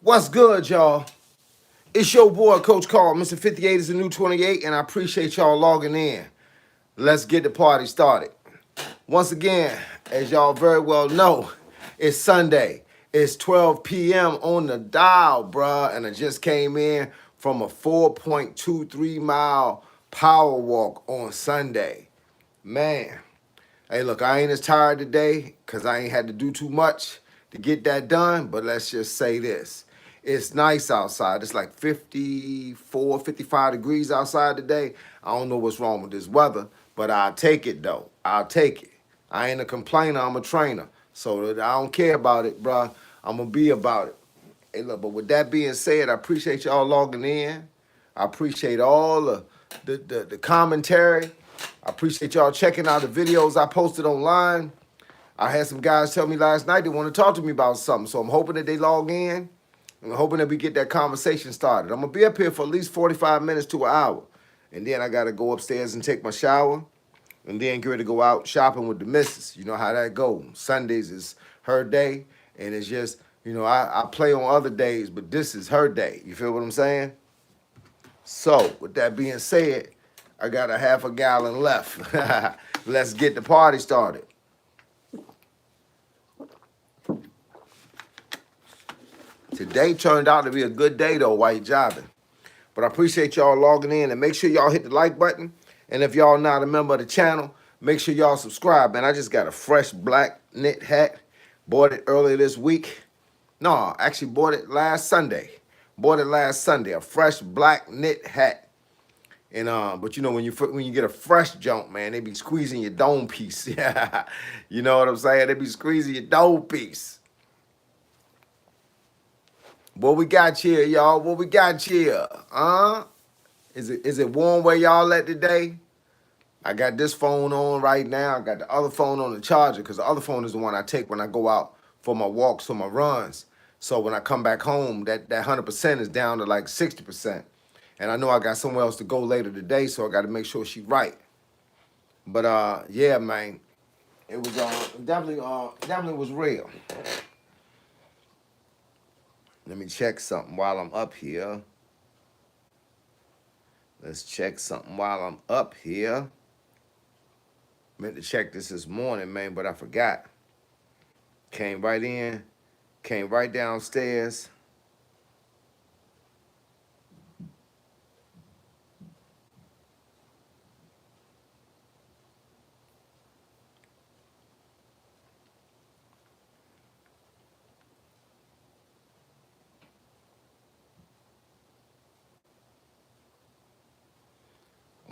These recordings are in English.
What's good, y'all? It's your boy, Coach Carl. Mr. 58 is the new 28, and I appreciate y'all logging in. Let's get the party started. Once again, as y'all very well know, it's Sunday. It's 12 p.m. on the dial, bruh, and I just came in from a 4.23 mile power walk on Sunday. Man, hey, look, I ain't as tired today because I ain't had to do too much to get that done, but let's just say this. It's nice outside. It's like 54, 55 degrees outside today. I don't know what's wrong with this weather, but I'll take it, though. I'll take it. I ain't a complainer. I'm a trainer. So I don't care about it, bruh. I'm going to be about it. Hey, look, but with that being said, I appreciate y'all logging in. I appreciate all the commentary. I appreciate y'all checking out the videos I posted online. I had some guys tell me last night they want to talk to me about something, so I'm hoping that they log in. I'm hoping that we get that conversation started. I'm going to be up here for at least 45 minutes to an hour. And then I got to go upstairs and take my shower and then get ready to go out shopping with the missus. You know how that goes. Sundays is her day, and it's just, I play on other days, but this is her day. You feel what I'm saying? So, with that being said, I got a half a gallon left. Let's get the party started. Today turned out to be a good day, though, while you're jobbing. But I appreciate y'all logging in, and make sure y'all hit the like button. And if y'all not a member of the channel, make sure y'all subscribe, man. I just got a fresh black knit hat. Bought it earlier this week. No, actually bought it last Sunday. Bought it last Sunday, a fresh black knit hat. And but when you get a fresh junk, man, they be squeezing your dome piece. Yeah, you know what I'm saying? They be squeezing your dome piece. What we got here, y'all? What we got here? Is it warm where y'all at today? I got this phone on right now. I got the other phone on the charger because the other phone is the one I take when I go out for my walks, for my runs. So when I come back home, that 100% is down to like 60%. And I know I got somewhere else to go later today, so I got to make sure she's right. But yeah, man, it was definitely was real. Let me check something while I'm up here. Let's check something while I'm up here. Meant to check this morning, man, but I forgot. Came right in, came right downstairs.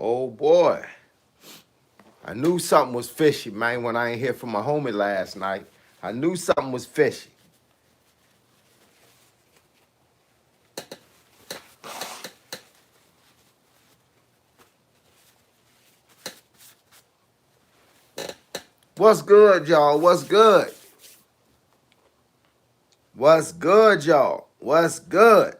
Oh boy. I knew something was fishy, man, when I ain't hear from my homie last night. I knew something was fishy. What's good, y'all? What's good? What's good, y'all? What's good?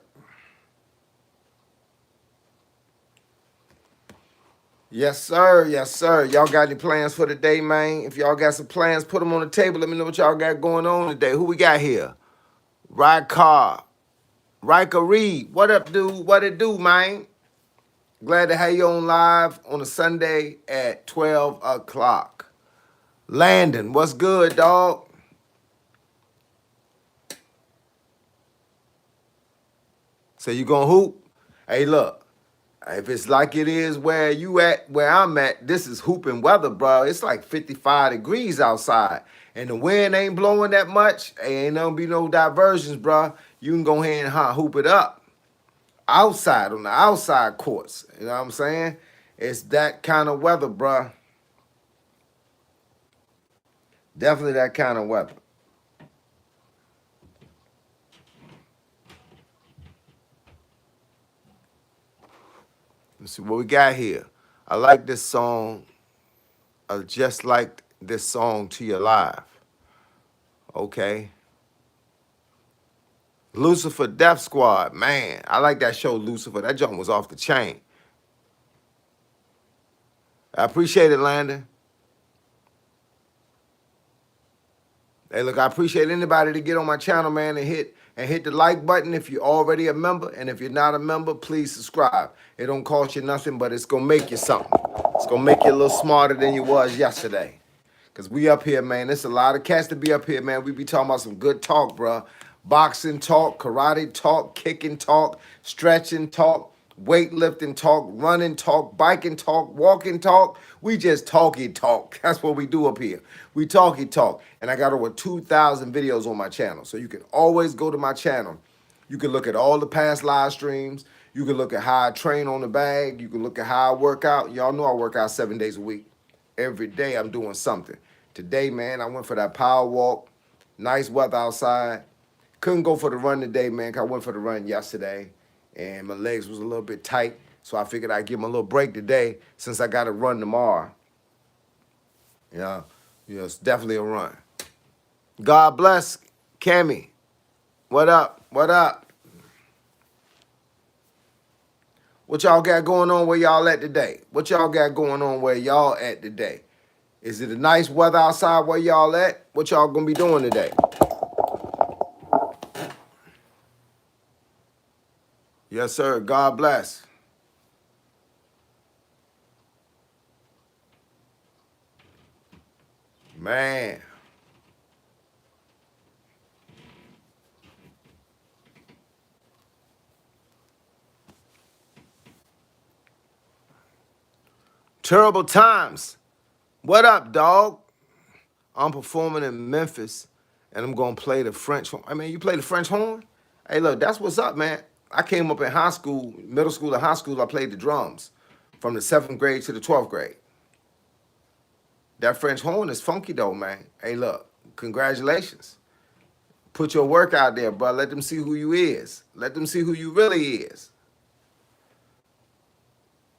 Yes, sir. Yes, sir. Y'all got any plans for the day, man? If y'all got some plans, put them on the table. Let me know what y'all got going on today. Who we got here? Ride Car. Riker Reed. What up, dude? What it do, man? Glad to have you on live on a Sunday at 12 o'clock. Landon, what's good, dog? So you gonna hoop? Hey, look, if it's like it is where you at, where I'm at, this is hooping weather, bro. It's like 55 degrees outside, and the wind ain't blowing that much. Ain't gonna be no diversions, bro. You can go ahead and hoop it up outside on the outside courts. You know what I'm saying? It's that kind of weather, bro. Definitely that kind of weather. Let's see what we got here. I like this song. I just liked this song to your live. Okay. Lucifer Death Squad. Man, I like that show, Lucifer. That joint was off the chain. I appreciate it, Landon. Hey, look, I appreciate anybody to get on my channel, man, and hit the like button if you're already a member. And if you're not a member, please subscribe. It don't cost you nothing, but it's gonna make you something. It's gonna make you a little smarter than you was yesterday. Cause we up here, man. There's a lot of cats to be up here, man. We be talking about some good talk, bruh. Boxing talk, karate talk, kicking talk, stretching talk, weightlifting talk, running talk, biking talk, walking talk. We just talky talk. That's what we do up here. We talky talk. And I got over 2,000 videos on my channel. So you can always go to my channel. You can look at all the past live streams. You can look at how I train on the bag. You can look at how I work out. Y'all know I work out 7 days a week. Every day I'm doing something. Today, man, I went for that power walk. Nice weather outside. Couldn't go for the run today, man, 'cause I went for the run yesterday, and my legs was a little bit tight, so I figured I'd give them a little break today since I got to run tomorrow. Yeah, it's definitely a run. God bless, Cammy. What up? What up? What y'all got going on where y'all at today? What y'all got going on where y'all at today? Is it a nice weather outside where y'all at? What y'all gonna be doing today? Yes, sir. God bless. Man. Terrible times. What up, dog? I'm performing in Memphis, and I'm gonna play the French horn. I mean, you play the French horn? Hey, look, that's what's up, man. I came up in high school, middle school and high school. I played the drums from the 7th grade to the 12th grade. That French horn is funky though, man. Hey, look, congratulations. Put your work out there, bro. Let them see who you is. Let them see who you really is.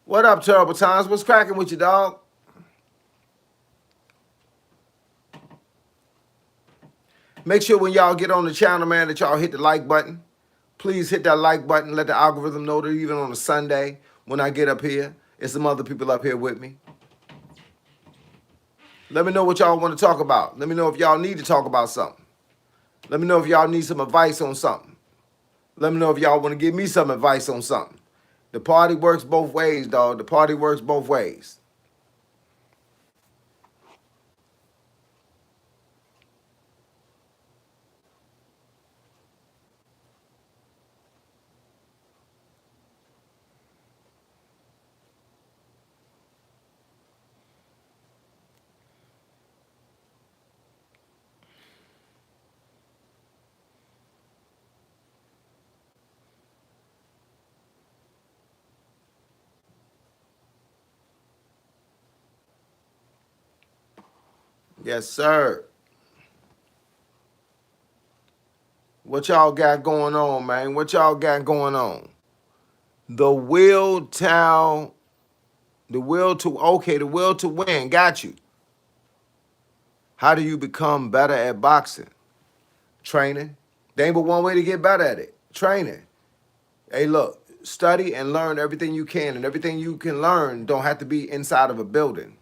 What up, Terrible Times? What's cracking with you, dog? Make sure when y'all get on the channel, man, that y'all hit the like button. Please hit that like button. Let the algorithm know that even on a Sunday when I get up here, it's some other people up here with me. Let me know what y'all want to talk about. Let me know if y'all need to talk about something. Let me know if y'all need some advice on something. Let me know if y'all want to give me some advice on something. The party works both ways, dog. The party works both ways. Yes, sir. What y'all got going on, man? What y'all got going on? The will to, the will to win. Got you. How do you become better at boxing? Training. There ain't but one way to get better at it. Training. Hey, look, study and learn everything you can, and everything you can learn don't have to be inside of a building.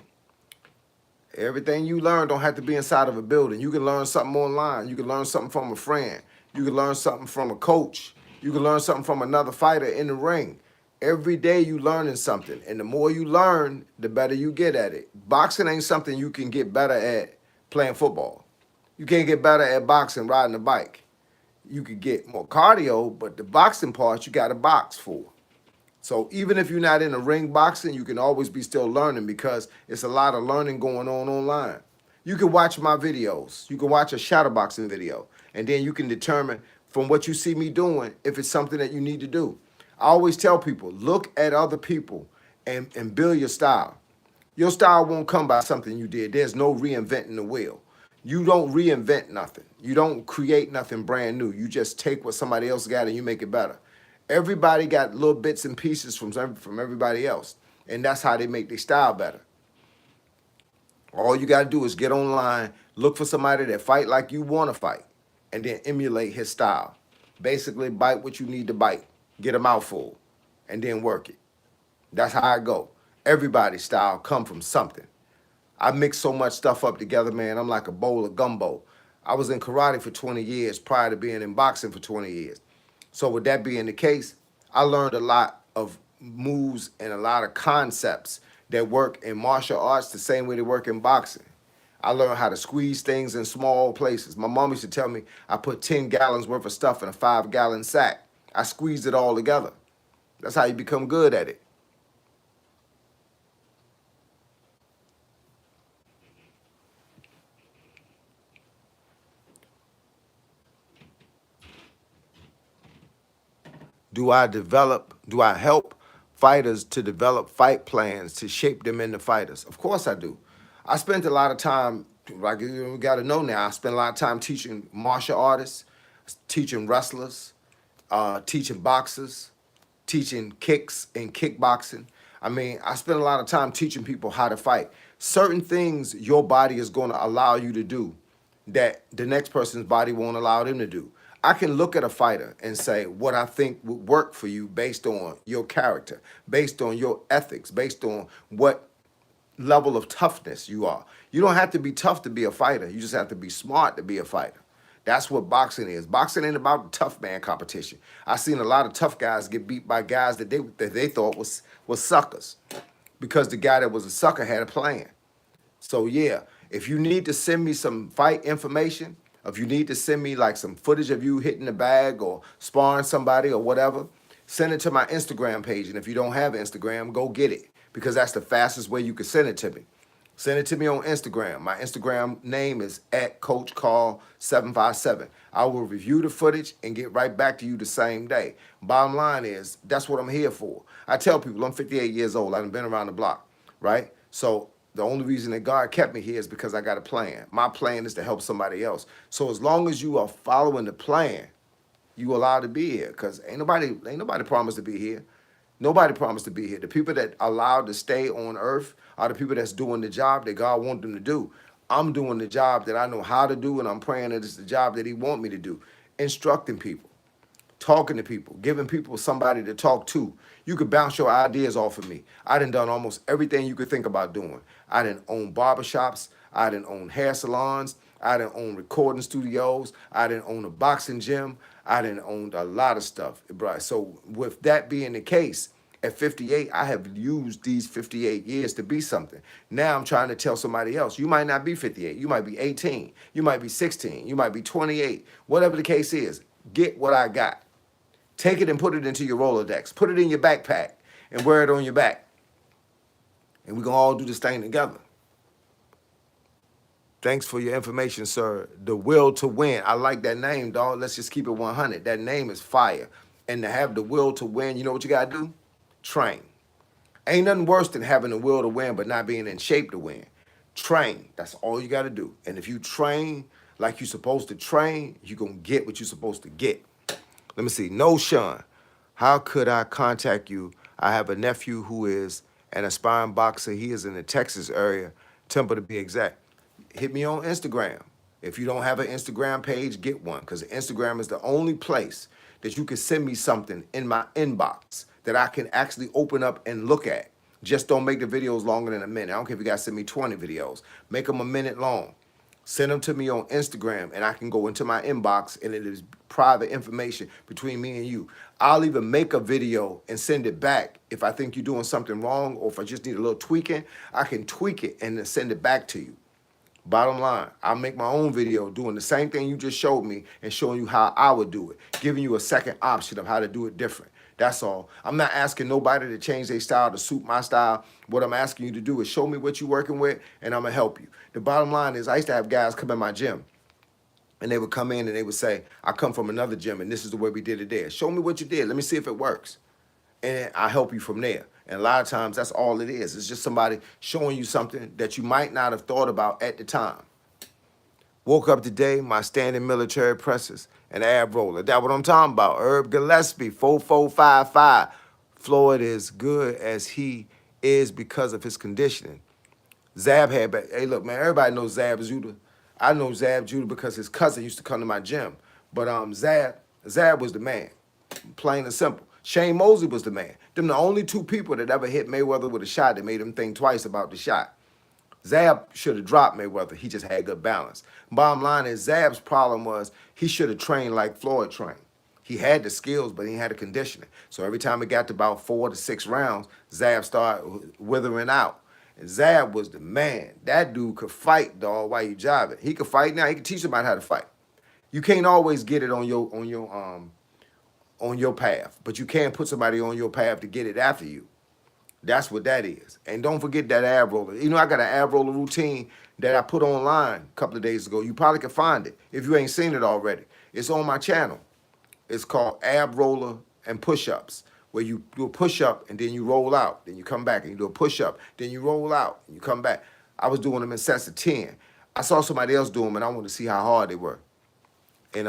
Everything you learn don't have to be inside of a building. You can learn something online. You can learn something from a friend. You can learn something from a coach. You can learn something from another fighter in the ring. Every day you learning something, and the more you learn, the better you get at it. Boxing ain't something you can get better at playing football. You can't get better at boxing riding a bike. You could get more cardio, but the boxing part you got to box for. So even if you're not in the ring boxing, you can always be still learning because it's a lot of learning going on online. You can watch my videos. You can watch a shadowboxing video, and then you can determine from what you see me doing if it's something that you need to do. I always tell people, look at other people and build your style. Your style won't come by something you did. There's no reinventing the wheel. You don't reinvent nothing. You don't create nothing brand new. You just take what somebody else got and you make it better. Everybody got little bits and pieces from everybody else, and that's how they make their style better. All you got to do is get online, look for somebody that fight like you want to fight, and then emulate his style. Basically, bite what you need to bite, get a mouthful, and then work it. That's how I go. Everybody's style come from something. I mix so much stuff up together, man. I'm like a bowl of gumbo. I was in karate for 20 years prior to being in boxing for 20 years. So with that being the case, I learned a lot of moves and a lot of concepts that work in martial arts the same way they work in boxing. I learned how to squeeze things in small places. My mom used to tell me I put 10 gallons worth of stuff in a 5-gallon sack. I squeezed it all together. That's how you become good at it. Do I help fighters to develop fight plans to shape them into fighters? Of course I do. I spent a lot of time, like you got to know now, I spent a lot of time teaching martial artists, teaching wrestlers, teaching boxers, teaching kicks and kickboxing. I mean, I spend a lot of time teaching people how to fight. Certain things your body is going to allow you to do that the next person's body won't allow them to do. I can look at a fighter and say what I think would work for you based on your character, based on your ethics, based on what level of toughness you are. You don't have to be tough to be a fighter. You just have to be smart to be a fighter. That's what boxing is. Boxing ain't about the tough man competition. I've seen a lot of tough guys get beat by guys that they thought was suckers because the guy that was a sucker had a plan. So yeah, if you need to send me some fight information, if you need to send me like some footage of you hitting the bag or sparring somebody or whatever, send it to my Instagram page. And if you don't have Instagram, go get it because that's the fastest way you can send it to me. Send it to me on Instagram. My Instagram name is at Coach Carl 757. I will review the footage and get right back to you the same day. Bottom line is, that's what I'm here for. I tell people I'm 58 years old. I've been around the block, right? So the only reason that God kept me here is because I got a plan. My plan is to help somebody else. So as long as you are following the plan, you allowed to be here. Because ain't nobody promised to be here. Nobody promised to be here. The people that allowed to stay on earth are the people that's doing the job that God wanted them to do. I'm doing the job that I know how to do, and I'm praying that it's the job that He want me to do. Instructing people, talking to people, giving people somebody to talk to. You could bounce your ideas off of me. I done almost everything you could think about doing. I done own barbershops. I done own hair salons. I done own recording studios. I done own a boxing gym. I done owned a lot of stuff, bro. So with that being the case, at 58, I have used these 58 years to be something. Now I'm trying to tell somebody else, you might not be 58. You might be 18. You might be 16. You might be 28. Whatever the case is, get what I got. Take it and put it into your Rolodex. Put it in your backpack and wear it on your back. And we're going to all do this thing together. Thanks for your information, sir. The Will to Win. I like that name, dog. Let's just keep it 100. That name is fire. And to have the will to win, you know what you got to do? Train. Ain't nothing worse than having the will to win but not being in shape to win. Train. That's all you got to do. And if you train like you're supposed to train, you're going to get what you're supposed to get. Let me see. No, Sean. How could I contact you? I have a nephew who is an aspiring boxer. He is in the Texas area, Temple to be exact. Hit me on Instagram. If you don't have an Instagram page, get one because Instagram is the only place that you can send me something in my inbox that I can actually open up and look at. Just don't make the videos longer than a minute. I don't care if you guys send me 20 videos. Make them a minute long. Send them to me on Instagram and I can go into my inbox and it is private information between me and you. I'll even make a video and send it back if I think you're doing something wrong or if I just need a little tweaking, I can tweak it and then send it back to you. Bottom line, I'll make my own video doing the same thing you just showed me and showing you how I would do it, giving you a second option of how to do it different. That's all. I'm not asking nobody to change their style to suit my style. What I'm asking you to do is show me what you're working with and I'm going to help you. The bottom line is I used to have guys come in my gym and they would come in and they would say, I come from another gym and this is the way we did it there. Show me what you did. Let me see if it works. And I help you from there. And a lot of times that's all it is. It's just somebody showing you something that you might not have thought about at the time. Woke up today, my standing military presses, an ab roller. That's what I'm talking about. Herb Gillespie, 4455. Floyd is good as he is because of his conditioning. Zab had, hey look, man, everybody knows Zab Judah. I know Zab Judah because his cousin used to come to my gym. But Zab was the man, plain and simple. Shane Mosley was the man. Them the only two people that ever hit Mayweather with a shot that made him think twice about the shot. Zab should have dropped Mayweather. He just had good balance. Bottom line is Zab's problem was he should have trained like Floyd trained. He had the skills, but he had the conditioning. So every time it got to about 4 to 6 rounds, Zab started withering out. And Zab was the man. That dude could fight, dog, while you jiving. He could fight now. He could teach somebody how to fight. You can't always get it on your path, but you can put somebody on your path to get it after you. That's what that is. And don't forget that ab roller. You know, I got an ab roller routine that I put online a couple of days ago. You probably can find it if you ain't seen it already. It's on my channel. It's called ab roller and push-ups, where you do a push-up and then you roll out. Then you come back and you do a push-up. Then you roll out and you come back. I was doing them in sets of 10. I saw somebody else do them and I wanted to see how hard they were. And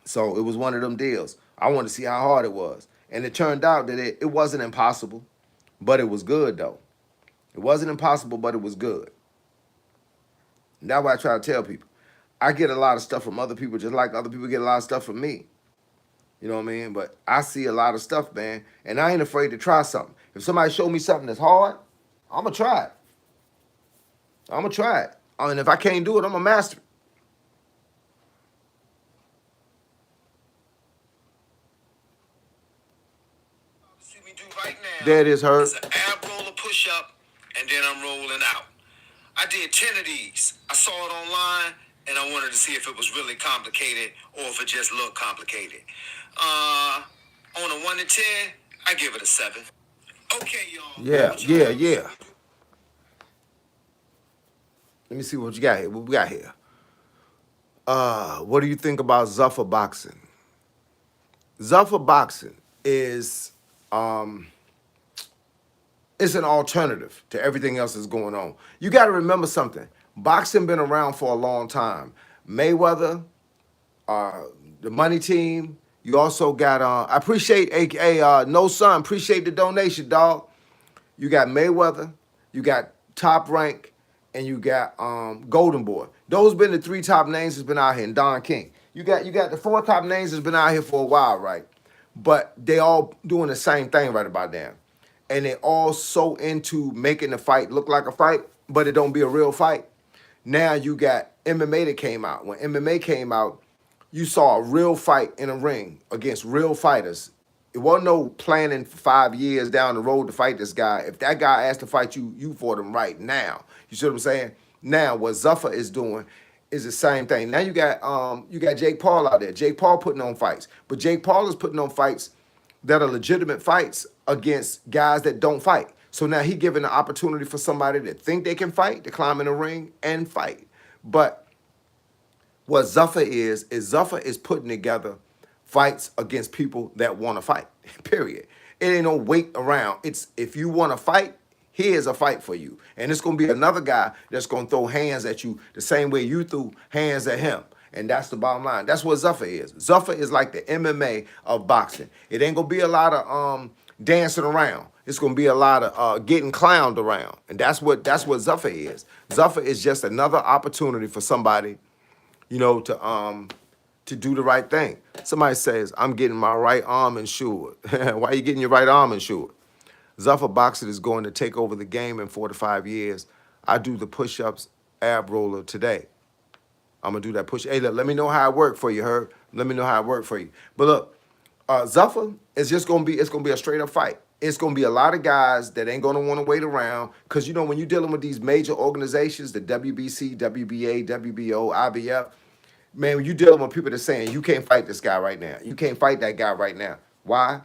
so it was one of them deals. I wanted to see how hard it was. And it turned out that it wasn't impossible, but it was good, though. It wasn't impossible, but it was good. And that's why I try to tell people. I get a lot of stuff from other people, just like other people get a lot of stuff from me. You know what I mean? But I see a lot of stuff, man, and I ain't afraid to try something. If somebody show me something that's hard, I'm going to try it. I'm going to try it. And if I can't do it, I'm going to master it. See me do right now. There it is, Herb. It's an ab roller push up, and then I'm rolling out. I did 10 of these. I saw it online, and I wanted to see if it was really complicated or if it just looked complicated. On a 1 to 10, I give it a 7. Okay, y'all. Yeah. Let me see what you got here. What we got here? What do you think about Zuffa boxing? Zuffa boxing is it's an alternative to everything else that's going on. You got to remember something. Boxing been around for a long time. Mayweather, the money team. You also got, I appreciate, AKA, No Sun, appreciate the donation, dog. You got Mayweather, you got Top Rank, and you got Golden Boy. Those been the 3 top names that's been out here, and Don King. You got the 4 top names that's been out here for a while, right? But they all doing the same thing right about now. And they all so into making the fight look like a fight, but it don't be a real fight. Now you got MMA that came out. When MMA came out, you saw a real fight in a ring against real fighters. It wasn't no planning for 5 years down the road to fight this guy. If that guy asked to fight you, you fought him right now. You see what I'm saying? Now what Zuffa is doing is the same thing. Now you got Jake Paul out there. Jake Paul putting on fights, but Jake Paul is putting on fights that are legitimate fights against guys that don't fight. So now he giving the opportunity for somebody that think they can fight to climb in the ring and fight. But what Zuffa is Zuffa is putting together fights against people that want to fight, period. It ain't no wait around. It's if you want to fight, here's a fight for you. And it's going to be another guy that's going to throw hands at you the same way you threw hands at him. And that's the bottom line. That's what Zuffa is. Zuffa is like the MMA of boxing. It ain't going to be a lot of dancing around. It's going to be a lot of getting clowned around. And that's what Zuffa is. Zuffa is just another opportunity for somebody, you know, to do the right thing. Somebody says, I'm getting my right arm insured. Why are you getting your right arm insured? Zuffa boxing is going to take over the game in 4 to 5 years. I do the push-ups, ab roller today. I'm going to do that push. Hey, look, let me know how it worked for you, Herb. Let me know how it worked for you. But look, Zuffa is just going to be, it's going to be a straight-up fight. It's going to be a lot of guys that ain't going to want to wait around because, you know, when you're dealing with these major organizations, the WBC, WBA, WBO, IBF, man, when you're dealing with people that are saying, you can't fight this guy right now. You can't fight that guy right now. Why?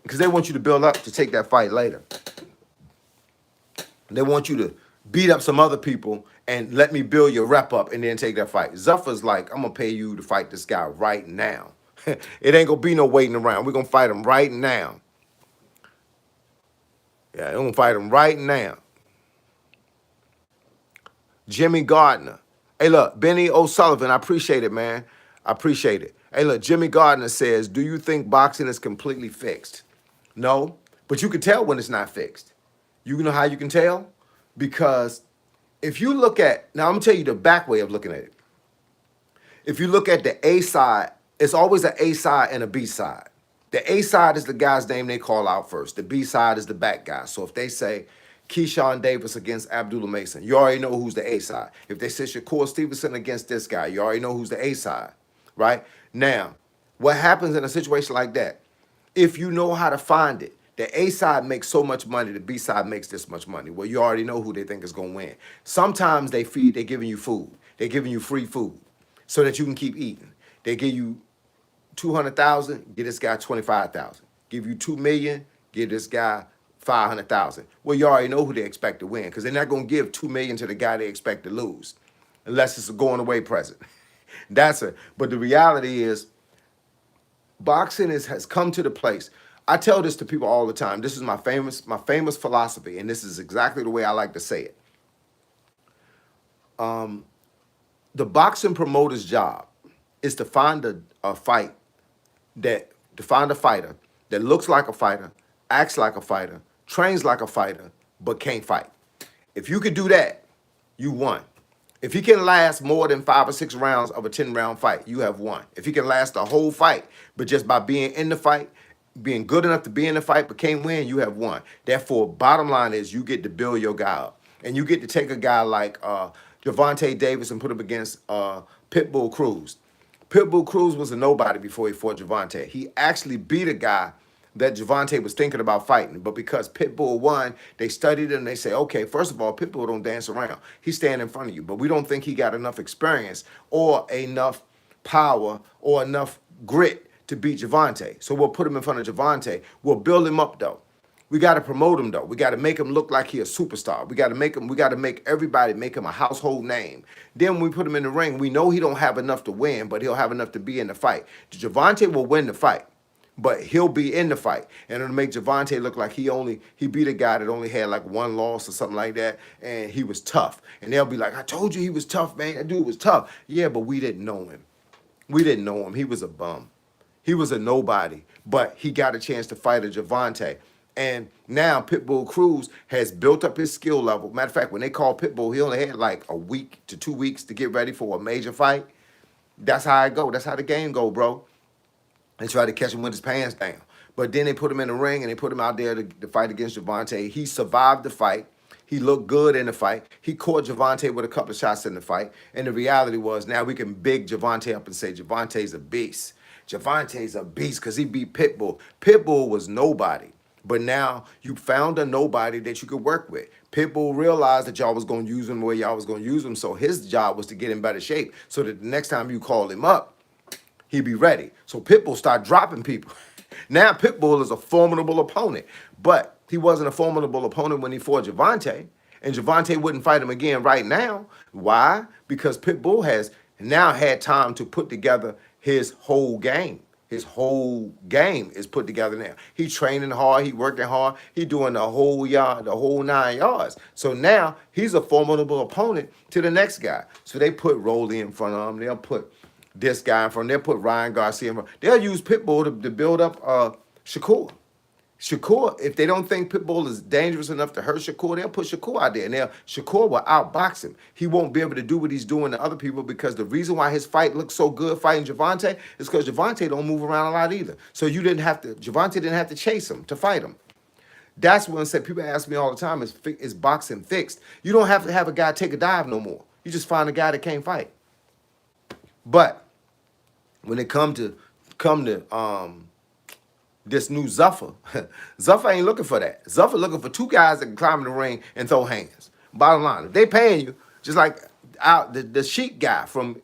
Because they want you to build up to take that fight later. They want you to beat up some other people and let me build your rep up and then take that fight. Zuffa's like, I'm going to pay you to fight this guy right now. It ain't going to be no waiting around. We're going to fight him right now. Yeah, we're going to fight him right now. Jimmy Gardner. Hey, look, Benny O'Sullivan, I appreciate it, man. I appreciate it. Hey, look, Jimmy Gardner says, do you think boxing is completely fixed? No, but you can tell when it's not fixed. You know how you can tell? Because if you look at, now I'm going to tell you the back way of looking at it. If you look at the A side, it's always an A side and a B side. The A side is the guy's name they call out first. The B side is the back guy. So if they say Keyshawn Davis against Abdullah Mason. You already know who's the A side. If they say Shakur Stevenson against this guy, you already know who's the A side, right? Now, what happens in a situation like that? If you know how to find it, the A side makes so much money, the B side makes this much money. Well, you already know who they think is going to win. Sometimes they're giving you food. They're giving you free food so that you can keep eating. They give you 200,000, give this guy 25,000. Give you 2 million, give this guy 500,000. Well, you already know who they expect to win because they're not going to give 2 million to the guy they expect to lose, unless it's a going away present. But the reality is, boxing has come to the place. I tell this to people all the time. This is my famous philosophy, and this is exactly the way I like to say it. The boxing promoter's job is to find a fighter that looks like a fighter, acts like a fighter, trains like a fighter, but can't fight. If you could do that, you won. If he can last more than 5 or 6 rounds of a 10-round fight, you have won. If he can last the whole fight, but just by being in the fight, being good enough to be in the fight but can't win, you have won. Therefore, bottom line is you get to build your guy up. And you get to take a guy like Gervonta Davis and put him against Pitbull Cruz. Pitbull Cruz was a nobody before he fought Gervonta. He actually beat a guy that Gervonta was thinking about fighting. But because Pitbull won, they studied it and they say, okay, first of all, Pitbull don't dance around. He's standing in front of you. But we don't think he got enough experience or enough power or enough grit to beat Gervonta. So we'll put him in front of Gervonta. We'll build him up, though. We got to promote him, though. We got to make him look like he a superstar. We got to make everybody make him a household name. Then when we put him in the ring, we know he don't have enough to win, but he'll have enough to be in the fight. Gervonta will win the fight, but he'll be in the fight. And it'll make Gervonta look like he beat a guy that only had like 1 loss or something like that, and he was tough. And they'll be like, I told you he was tough, man. That dude was tough. Yeah, but we didn't know him. We didn't know him. He was a bum. He was a nobody, but he got a chance to fight a Gervonta. And now Pitbull Cruz has built up his skill level. Matter of fact, when they called Pitbull, he only had like a week to 2 weeks to get ready for a major fight. That's how it go. That's how the game go, bro. They tried to catch him with his pants down. But then they put him in the ring and they put him out there to fight against Gervonta. He survived the fight. He looked good in the fight. He caught Gervonta with a couple of shots in the fight. And the reality was now we can big Gervonta up and say Gervonta's a beast. Gervonta's a beast because he beat Pitbull. Pitbull was nobody. But now you found a nobody that you could work with. Pitbull realized that y'all was going to use him the way y'all was going to use him. So his job was to get in better shape so that the next time you call him up, he'd be ready. So Pitbull started dropping people. Now Pitbull is a formidable opponent. But he wasn't a formidable opponent when he fought Gervonta. And Gervonta wouldn't fight him again right now. Why? Because Pitbull has now had time to put together his whole game. His whole game is put together now. He training hard. He working hard. He doing the whole 9 yards. So now he's a formidable opponent to the next guy. So they put Rolly in front of him. They'll put this guy in front. They'll put Ryan Garcia in front. They'll use Pitbull to build up Shakur. Shakur, if they don't think Pitbull is dangerous enough to hurt Shakur, they'll put Shakur out there. And Shakur will outbox him. He won't be able to do what he's doing to other people because the reason why his fight looks so good fighting Gervonta is because Gervonta don't move around a lot either. So Gervonta didn't have to chase him to fight him. That's when people ask me all the time, is boxing fixed? You don't have to have a guy take a dive no more. You just find a guy that can't fight. But when it come to this new Zuffer, Zuffer ain't looking for that. Zuffer looking for 2 guys that can climb in the ring and throw hands. Bottom line, if they paying you, just like the Sheik guy from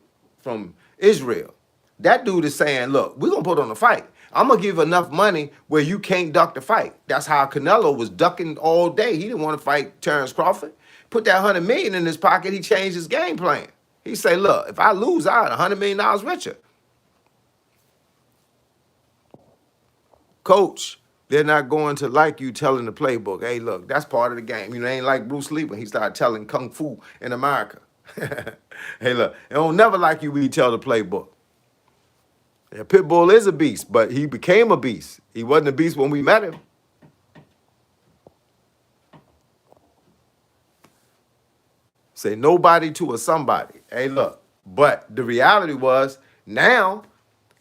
Israel, that dude is saying, look, we're going to put on a fight. I'm going to give enough money where you can't duck the fight. That's how Canelo was ducking all day. He didn't want to fight Terrence Crawford. Put that $100 million in his pocket, he changed his game plan. He say, look, if I lose, I'm $100 million richer. Coach, they're not going to like you telling the playbook. Hey, look, that's part of the game. You know, ain't like Bruce Lee when he started telling Kung Fu in America. Hey, look, they don't never like you when you tell the playbook. Yeah, Pitbull is a beast, but he became a beast. He wasn't a beast when we met him. Say nobody to a somebody. Hey, look, but the reality was now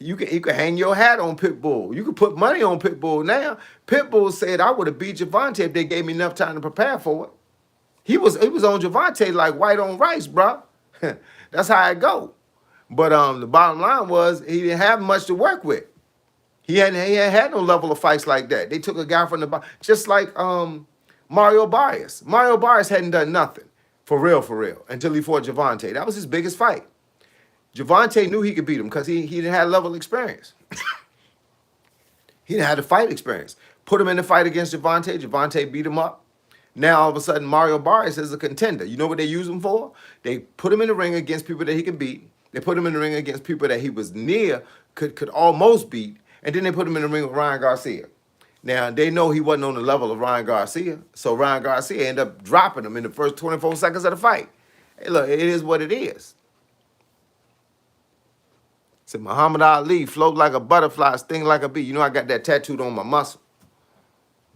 You can hang your hat on Pitbull. You can put money on Pitbull now. Pitbull said I would have beat Javante if they gave me enough time to prepare for it. He was on Javante like white on rice, bro. That's how it go. But the bottom line was he didn't have much to work with. He hadn't had no level of fights like that. They took a guy from the bottom, just like Mario Barrios. Mario Barrios hadn't done nothing for real, until he fought Javante. That was his biggest fight. Javante knew he could beat him because he didn't have level experience. He didn't have the fight experience. Put him in the fight against Javante. Javante beat him up. Now all of a sudden Mario Barrios is a contender. You know what they use him for? They put him in the ring against people that he could beat. They put him in the ring against people that he was near, could almost beat, and then they put him in the ring with Ryan Garcia. Now they know he wasn't on the level of Ryan Garcia, so Ryan Garcia ended up dropping him in the first 24 seconds of the fight. Hey, look, it is what it is. Said Muhammad Ali, float like a butterfly, sting like a bee. You know I got that tattooed on my muscle.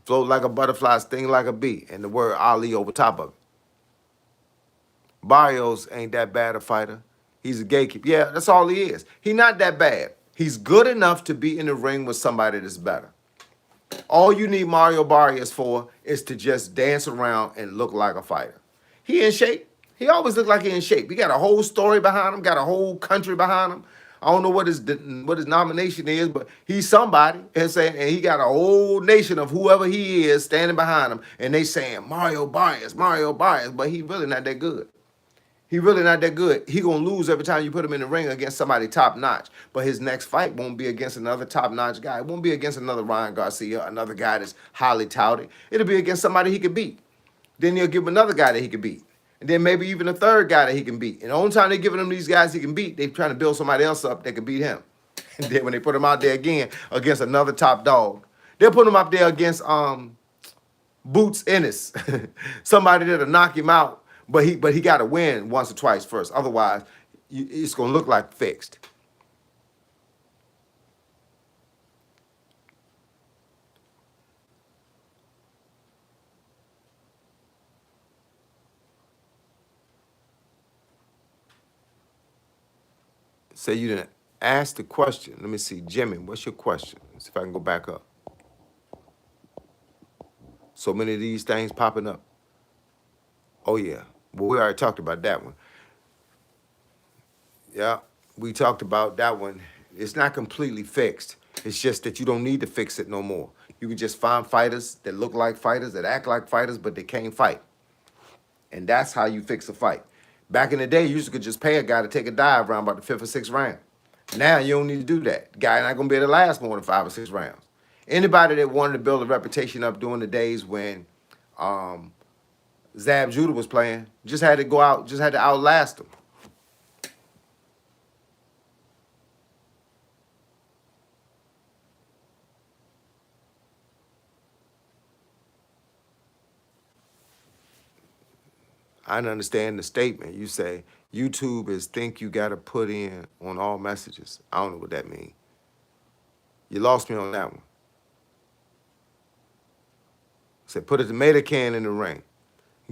Float like a butterfly, sting like a bee, and the word Ali over top of it. Barrios ain't that bad a fighter. He's a gatekeeper. Yeah, that's all he is. He's not that bad. He's good enough to be in the ring with somebody that's better. All you need Mario Barrios for is to just dance around and look like a fighter. He in shape. He always look like he in shape. He got a whole story behind him, got a whole country behind him. I don't know what his nomination is, but he's somebody. And he got a whole nation of whoever he is standing behind him, and they saying Mario Barrios, but he really not that good. He really not that good. He gonna lose every time you put him in the ring against somebody top notch. But his next fight won't be against another top notch guy. It won't be against another Ryan Garcia, another guy that's highly touted. It'll be against somebody he could beat. Then he'll give him another guy that he could beat. And then maybe even a third guy that he can beat. And the only time they're giving him these guys he can beat, they're trying to build somebody else up that can beat him. And then when they put him out there again against another top dog, they'll put him up there against Boots Ennis, somebody that'll knock him out. But he got to win once or twice first. Otherwise, it's going to look like fixed. Say you didn't ask the question. Let me see. Jimmy, what's your question? Let's see if I can go back up. So many of these things popping up. Oh, yeah. Well, we already talked about that one. Yeah, we talked about that one. It's not completely fixed. It's just that you don't need to fix it no more. You can just find fighters that look like fighters, that act like fighters, but they can't fight. And that's how you fix a fight. Back in the day, you could just pay a guy to take a dive around about the 5th or 6th round. Now you don't need to do that. The guy not going to be able to last more than 5 or 6 rounds. Anybody that wanted to build a reputation up during the days when Zab Judah was playing just had to go out, just had to outlast him. I understand the statement. You say YouTube is think you got to put in on all messages. I don't know what that means. You lost me on that one. Said put a tomato can in the ring.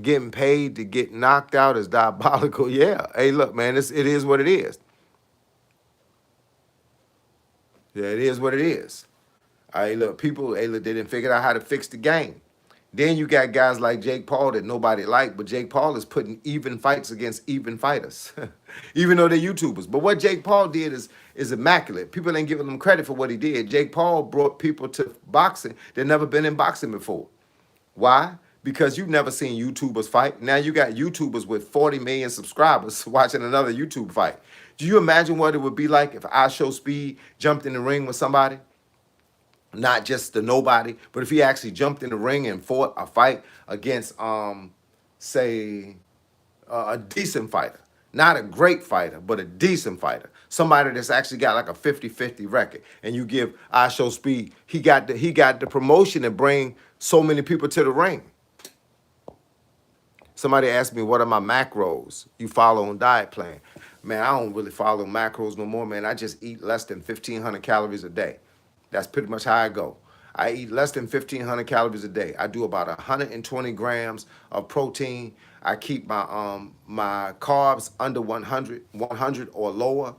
Getting paid to get knocked out is diabolical. Yeah. Hey, look, man, it is what it is. Yeah, it is what it is. Hey, look, people, they didn't figure out how to fix the game. Then you got guys like Jake Paul that nobody liked, but Jake Paul is putting even fights against even fighters, even though they're YouTubers. But what Jake Paul did is immaculate. People ain't giving him credit for what he did. Jake Paul brought people to boxing that never been in boxing before. Why? Because you've never seen YouTubers fight. Now you got YouTubers with 40 million subscribers watching another YouTube fight. Do you imagine what it would be like if IShowSpeed jumped in the ring with somebody? Not just the nobody, but if he actually jumped in the ring and fought a fight against, say, a decent fighter. Not a great fighter, but a decent fighter. Somebody that's actually got like a 50-50 record. And you give IShowSpeed, he got the promotion to bring so many people to the ring. Somebody asked me, what are my macros you follow on diet plan? Man, I don't really follow macros no more, man. I just eat less than 1,500 calories a day. That's pretty much how I go. I eat less than 1,500 calories a day. I do about 120 grams of protein. I keep my my carbs under 100 or lower.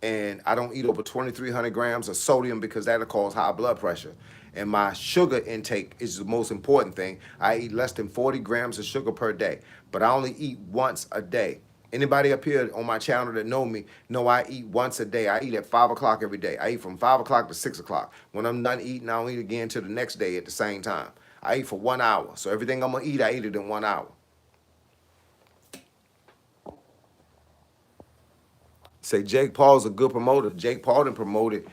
and I don't eat over 2,300 grams of sodium because that'll cause high blood pressure. And my sugar intake is the most important thing. I eat less than 40 grams of sugar per day, but I only eat once a day. Anybody up here on my channel that know me know I eat once a day. I eat at 5 o'clock every day. I eat from 5 o'clock to 6 o'clock. When I'm done eating, I don't eat again till the next day at the same time. I eat for 1 hour. So everything I'm going to eat, I eat it in 1 hour. Say Jake Paul's a good promoter. Jake Paul done promoted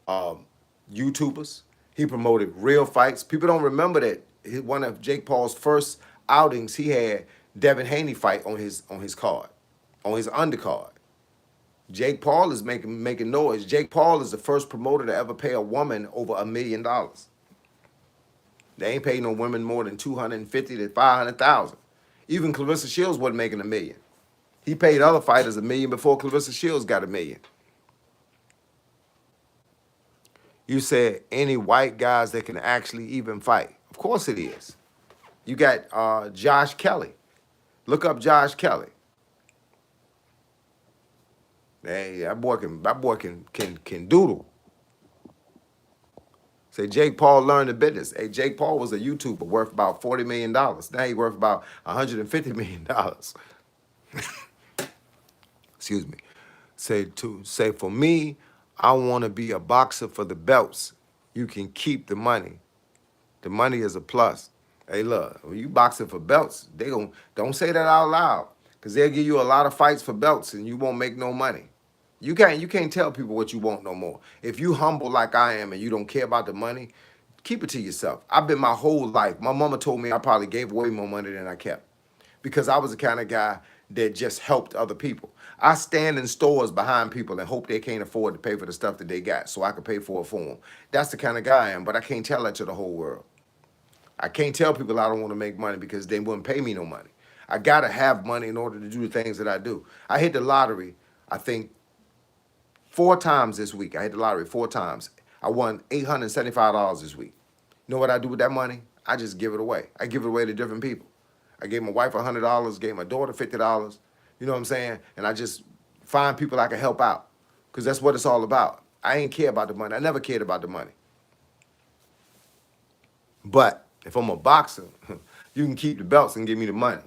YouTubers. He promoted real fights. People don't remember that one of Jake Paul's first outings, he had Devin Haney fight on his card, on his undercard. Jake Paul is making noise. Jake Paul is the first promoter to ever pay a woman over $1 million. They ain't paid no women more than 250 to 500,000. Even Clarissa Shields wasn't making $1 million. He paid other fighters $1 million before Clarissa Shields got $1 million. You said any white guys that can actually even fight. Of course it is. You got Josh Kelly. Look up Josh Kelly. Hey, that boy can doodle. Say Jake Paul learned the business. Hey, Jake Paul was a YouTuber worth about $40 million. Now he worth about $150 million. Excuse me. Say for me, I want to be a boxer for the belts. You can keep the money. The money is a plus. Hey, look, when you boxing for belts, don't say that out loud, because they'll give you a lot of fights for belts and you won't make no money. You can't tell people what you want no more. If you humble like I am and you don't care about the money, keep it to yourself. I've been my whole life. My mama told me I probably gave away more money than I kept, because I was the kind of guy that just helped other people. I stand in stores behind people and hope they can't afford to pay for the stuff that they got so I can pay for it for them. That's the kind of guy I am, but I can't tell that to the whole world. I can't tell people I don't want to make money because they wouldn't pay me no money. I got to have money in order to do the things that I do. I hit the lottery, I think, 4 times this week. I hit the lottery 4 times. I won $875 this week. You know what I do with that money? I just give it away. I give it away to different people. I gave my wife $100, gave my daughter $50. You know what I'm saying? And I just find people I can help out, because that's what it's all about. I ain't care about the money. I never cared about the money. But if I'm a boxer, you can keep the belts and give me the money.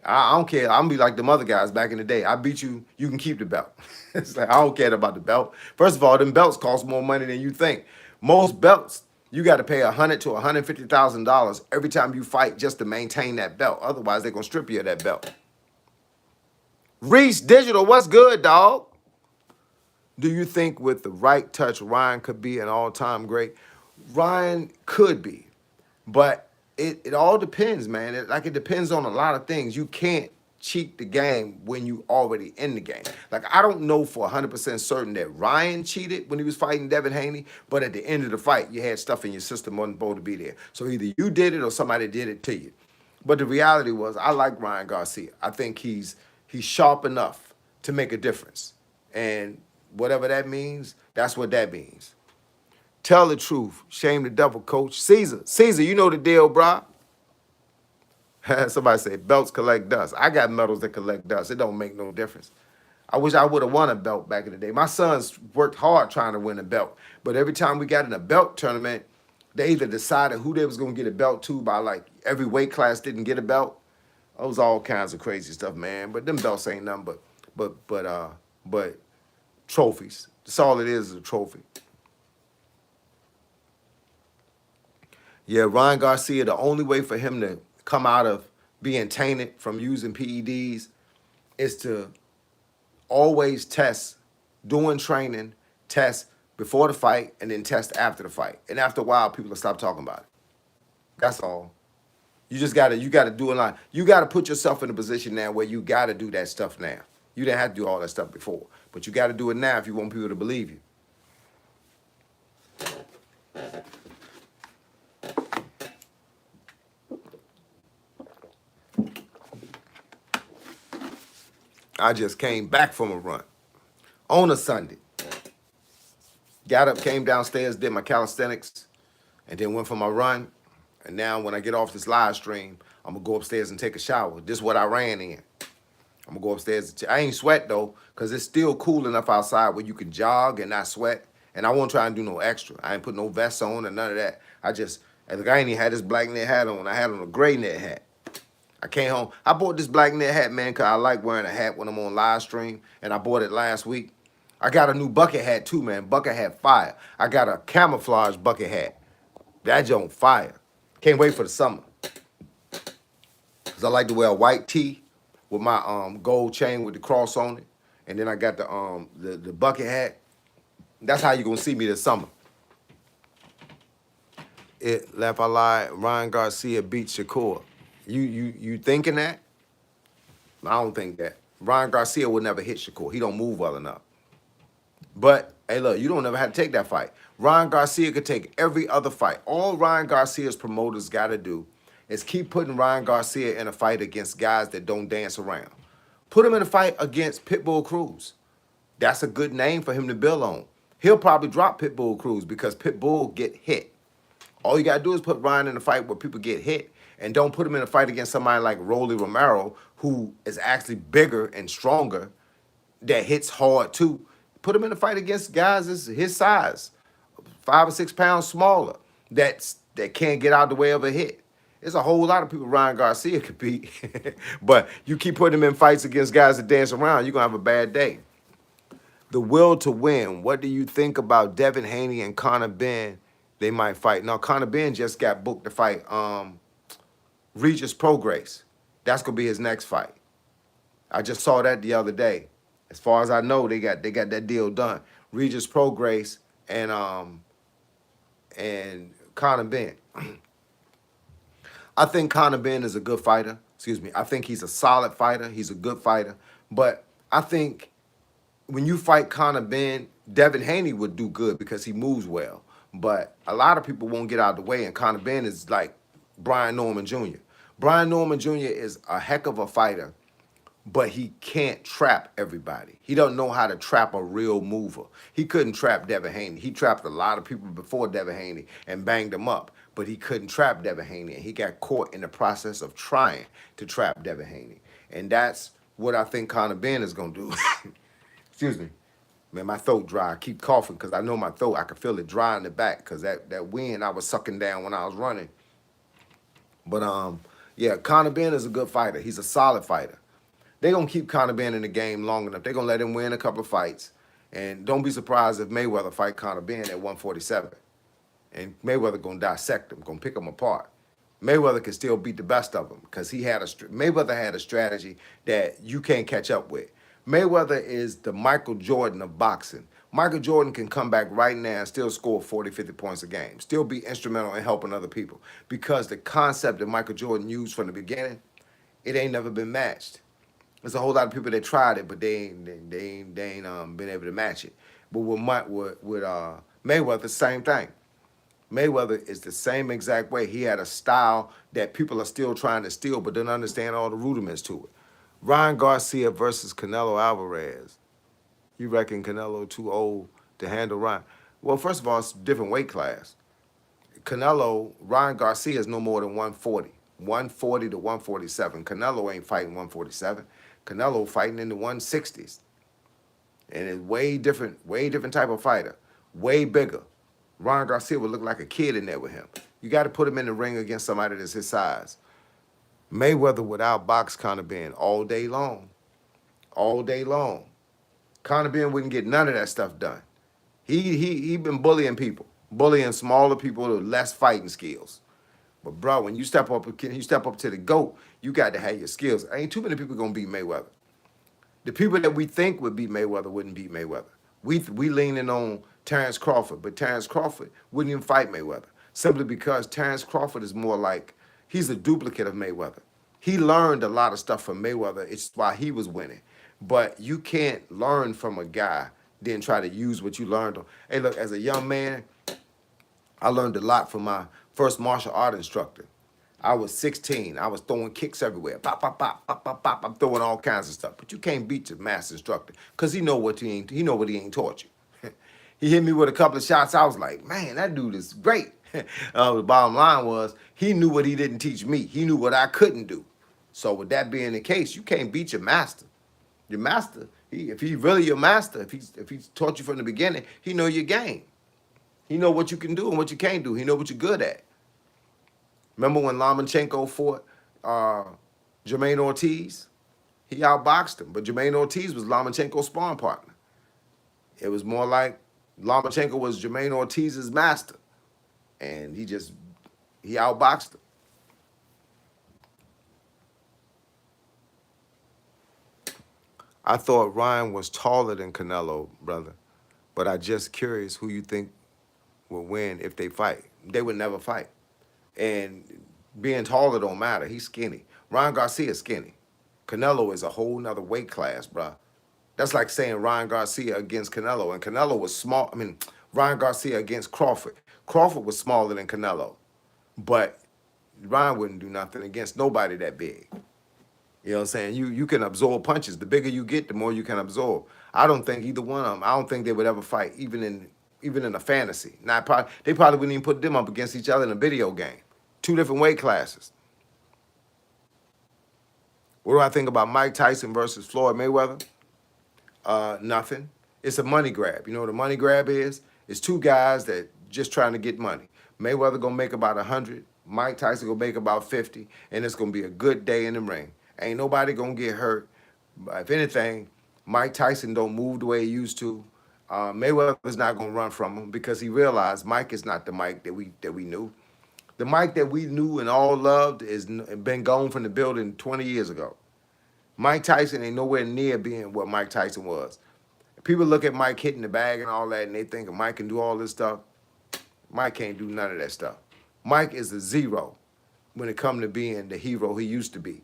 I don't care. I'm gonna be like them other guys back in the day. I beat you, you can keep the belt. It's like, I don't care about the belt. First of all, them belts cost more money than you think. Most belts, you got to pay $100,000 to $150,000 every time you fight just to maintain that belt. Otherwise, they're gonna strip you of that belt. Reese Digital, what's good, dog? Do you think with the right touch, Ryan could be an all-time great? Ryan could be, but it all depends, man. It depends on a lot of things. You can't cheat the game when you already in the game. Like, I don't know for 100% certain that Ryan cheated when he was fighting Devin Haney, but at the end of the fight, you had stuff in your system wasn't supposed to be there. So either you did it or somebody did it to you. But the reality was, I like Ryan Garcia. I think he's sharp enough to make a difference. And whatever that means, that's what that means. Tell the truth. Shame the devil, coach. Caesar, you know the deal, brah. Somebody say belts collect dust. I got medals that collect dust. It don't make no difference. I wish I would have won a belt back in the day. My sons worked hard trying to win a belt. But every time we got in a belt tournament, they either decided who they was going to get a belt to by, like, every weight class didn't get a belt. It was all kinds of crazy stuff, man. But them belts ain't nothing but trophies. That's all it is a trophy. Yeah, Ryan Garcia, the only way for him to come out of being tainted from using PEDs is to always test, doing training, test before the fight, and then test after the fight. And after a while, people will stop talking about it. That's all. You gotta do a lot. You gotta put yourself in a position now where you gotta do that stuff now. You didn't have to do all that stuff before, but you gotta do it now if you want people to believe you. I just came back from a run on a Sunday. Got up, came downstairs, did my calisthenics, and then went for my run. And now when I get off this live stream, I'm going to go upstairs and take a shower. This is what I ran in. I'm gonna go upstairs. I ain't sweat though, cause it's still cool enough outside where you can jog and not sweat. And I won't try and do no extra. I ain't put no vest on or none of that. And look, I ain't even had this black knit hat on. I had on a gray knit hat. I came home. I bought this black knit hat, man, cause I like wearing a hat when I'm on live stream. And I bought it last week. I got a new bucket hat too, man. Bucket hat fire. I got a camouflage bucket hat. That joint fire. Can't wait for the summer. Cause I like to wear a white tee with my gold chain with the cross on it. And then I got the bucket hat. That's how you gonna see me this summer. It left I lie. Ryan Garcia beat Shakur. You thinking that? I don't think that. Ryan Garcia would never hit Shakur. He don't move well enough. But hey, look, you don't ever have to take that fight. Ryan Garcia could take every other fight. All Ryan Garcia's promoters got to do is keep putting Ryan Garcia in a fight against guys that don't dance around. Put him in a fight against Pitbull Cruz. That's a good name for him to build on. He'll probably drop Pitbull Cruz because Pitbull get hit. All you got to do is put Ryan in a fight where people get hit, and don't put him in a fight against somebody like Rolly Romero, who is actually bigger and stronger, that hits hard too. Put him in a fight against guys his size, 5 or 6 pounds smaller, that can't get out of the way of a hit. There's a whole lot of people Ryan Garcia could beat, but you keep putting him in fights against guys that dance around, you're going to have a bad day. The will to win. What do you think about Devin Haney and Conor Benn? They might fight. Now, Conor Benn just got booked to fight Regis Prograis. That's going to be his next fight. I just saw that the other day. As far as I know, they got that deal done. Regis Prograis and Conor Benn. I think Conor Benn is a good fighter. Excuse me. I think he's a solid fighter. He's a good fighter. But I think when you fight Conor Benn, Devin Haney would do good because he moves well. But a lot of people won't get out of the way, and Conor Benn is like Brian Norman Jr. Brian Norman Jr. is a heck of a fighter, but he can't trap everybody. He don't know how to trap a real mover. He couldn't trap Devin Haney. He trapped a lot of people before Devin Haney and banged them up, but he couldn't trap Devin Haney, and he got caught in the process of trying to trap Devin Haney. And that's what I think Conor Benn is going to do. Excuse me. Man, my throat dry. I keep coughing because I know my throat. I can feel it dry in the back because that wind I was sucking down when I was running. But, yeah, Conor Benn is a good fighter. He's a solid fighter. They're going to keep Conor Benn in the game long enough. They're going to let him win a couple of fights. And don't be surprised if Mayweather fight Conor Benn at 147. And Mayweather going to dissect him, going to pick him apart. Mayweather can still beat the best of them because Mayweather had a strategy that you can't catch up with. Mayweather is the Michael Jordan of boxing. Michael Jordan can come back right now and still score 40, 50 points a game, still be instrumental in helping other people because the concept that Michael Jordan used from the beginning, it ain't never been matched. There's a whole lot of people that tried it, but they ain't been able to match it. But with Mayweather, same thing. Mayweather is the same exact way. He had a style that people are still trying to steal, but don't understand all the rudiments to it. Ryan Garcia versus Canelo Alvarez. You reckon Canelo too old to handle Ryan? Well, first of all, it's a different weight class. Ryan Garcia is no more than 140. 140 to 147. Canelo ain't fighting 147. Canelo fighting in the 160s. And it's way different type of fighter. Way bigger. Ryan Garcia would look like a kid in there with him. You got to put him in the ring against somebody that's his size. Mayweather would outbox Conor Benn all day long. All day long. Conor Benn wouldn't get none of that stuff done. He been bullying people. Bullying smaller people with less fighting skills. But bro, when you step up to the GOAT, you got to have your skills. Ain't too many people gonna beat Mayweather. The people that we think would beat Mayweather wouldn't beat Mayweather. We leaning on Terrence Crawford, but Terrence Crawford wouldn't even fight Mayweather. Simply because Terrence Crawford is more like, he's a duplicate of Mayweather. He learned a lot of stuff from Mayweather. It's why he was winning. But you can't learn from a guy, then try to use what you learned. Hey, look, as a young man, I learned a lot from my first martial art instructor. I was 16. I was throwing kicks everywhere. Pop, pop, pop, pop, pop, pop. I'm throwing all kinds of stuff. But you can't beat your master instructor because he know what he ain't taught you. He hit me with a couple of shots. I was like, man, that dude is great. The bottom line was he knew what he didn't teach me. He knew what I couldn't do. So with that being the case, you can't beat your master. Your master, if he's really your master, if he's taught you from the beginning, he know your game. He know what you can do and what you can't do. He know what you're good at. Remember when Lomachenko fought Jermaine Ortiz? He outboxed him, but Jermaine Ortiz was Lomachenko's sparring partner. It was more like Lomachenko was Jermaine Ortiz's master, and he outboxed him. I thought Ryan was taller than Canelo, brother, but I just curious who you think will win if they fight. They would never fight. And being taller don't matter. He's skinny. Ryan Garcia is skinny. Canelo is a whole nother weight class, bruh. That's like saying Ryan Garcia against Canelo. And Canelo was small. I mean, Ryan Garcia against Crawford. Crawford was smaller than Canelo. But Ryan wouldn't do nothing against nobody that big. You know what I'm saying? You can absorb punches. The bigger you get, the more you can absorb. I don't think either one of them, I don't think they would ever fight, even in a fantasy. They probably wouldn't even put them up against each other in a video game. Two different weight classes. What do I think about Mike Tyson versus Floyd Mayweather? Nothing. It's a money grab. You know what a money grab is? It's two guys that just trying to get money. Mayweather gonna make about 100. Mike Tyson gonna make about 50, and it's gonna be a good day in the ring. Ain't nobody gonna get hurt. But if anything, Mike Tyson don't move the way he used to. Mayweather's not gonna run from him because he realized Mike is not the Mike that we knew. The Mike that we knew and all loved is been gone from the building 20 years ago. Mike Tyson ain't nowhere near being what Mike Tyson was. People look at Mike hitting the bag and all that, and they think Mike can do all this stuff. Mike can't do none of that stuff. Mike is a zero when it comes to being the hero he used to be.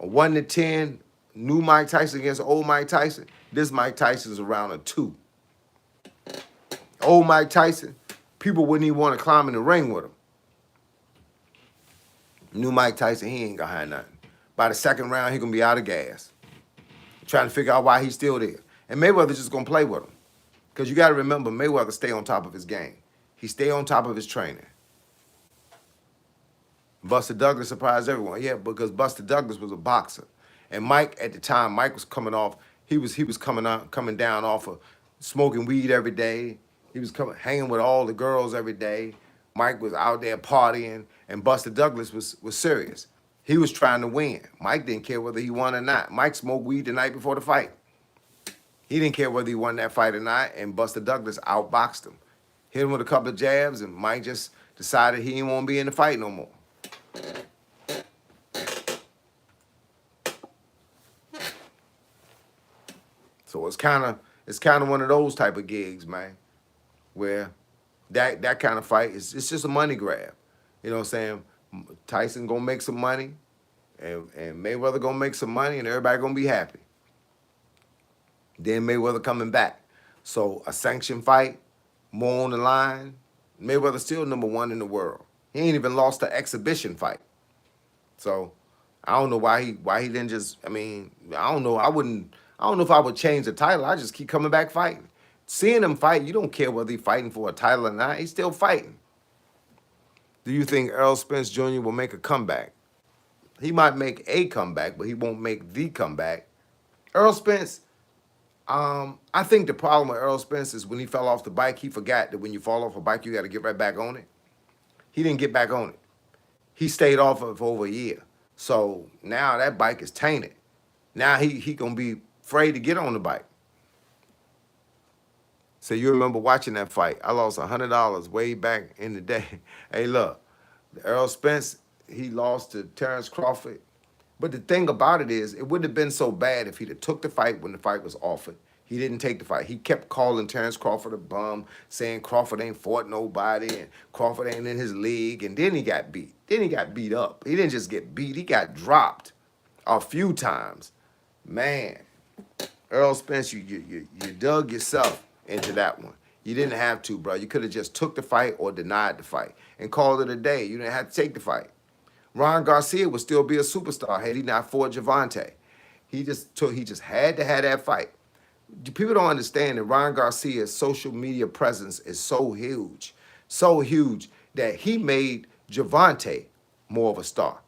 A 1 to 10, new Mike Tyson against old Mike Tyson. This Mike Tyson's around a 2. Old Mike Tyson, people wouldn't even want to climb in the ring with him. New Mike Tyson, he ain't gonna have nothing. By the second round, he gonna be out of gas. Trying to figure out why he's still there. And Mayweather's just gonna play with him. Because you gotta remember, Mayweather stay on top of his game. He stay on top of his training. Buster Douglas surprised everyone. Yeah, because Buster Douglas was a boxer. And Mike, at the time, Mike was coming off, he was coming down off of smoking weed every day. He was hanging with all the girls every day. Mike was out there partying, and Buster Douglas was serious. He was trying to win. Mike didn't care whether he won or not. Mike smoked weed the night before the fight. He didn't care whether he won that fight or not, and Buster Douglas outboxed him. Hit him with a couple of jabs, and Mike just decided he didn't want to be in the fight no more. So it's kind of one of those type of gigs, man, where that kind of fight it's just a money grab. You know what I'm saying? Tyson gonna make some money, and Mayweather gonna make some money, and everybody gonna be happy. Then Mayweather coming back. So a sanctioned fight, more on the line. Mayweather's still #1 in the world. He ain't even lost an exhibition fight. So I don't know why he didn't just. I mean, I don't know. I don't know if I would change the title. I just keep coming back fighting. Seeing him fight, you don't care whether he's fighting for a title or not. He's still fighting. Do you think Errol Spence Jr. will make a comeback? He might make a comeback, but he won't make the comeback. Errol Spence, I think the problem with Errol Spence is when he fell off the bike, he forgot that when you fall off a bike, you got to get right back on it. He didn't get back on it. He stayed off of it for over a year. So now that bike is tainted. Now he going to be afraid to get on the bike. So you remember watching that fight. I lost $100 way back in the day. Hey, look, Errol Spence, he lost to Terrence Crawford. But the thing about it is, it wouldn't have been so bad if he'd have took the fight when the fight was offered. He didn't take the fight. He kept calling Terrence Crawford a bum, saying Crawford ain't fought nobody and Crawford ain't in his league. And then he got beat. Then he got beat up. He didn't just get beat. He got dropped a few times. Man, Errol Spence, you dug yourself into that one. You didn't have to, bro. You could have just took the fight or denied the fight and called it a day. You didn't have to take the fight. Ron Garcia would still be a superstar had he not fought Gervonta. He just had to have that fight. People don't understand that Ron Garcia's social media presence is so huge that he made Gervonta more of a star.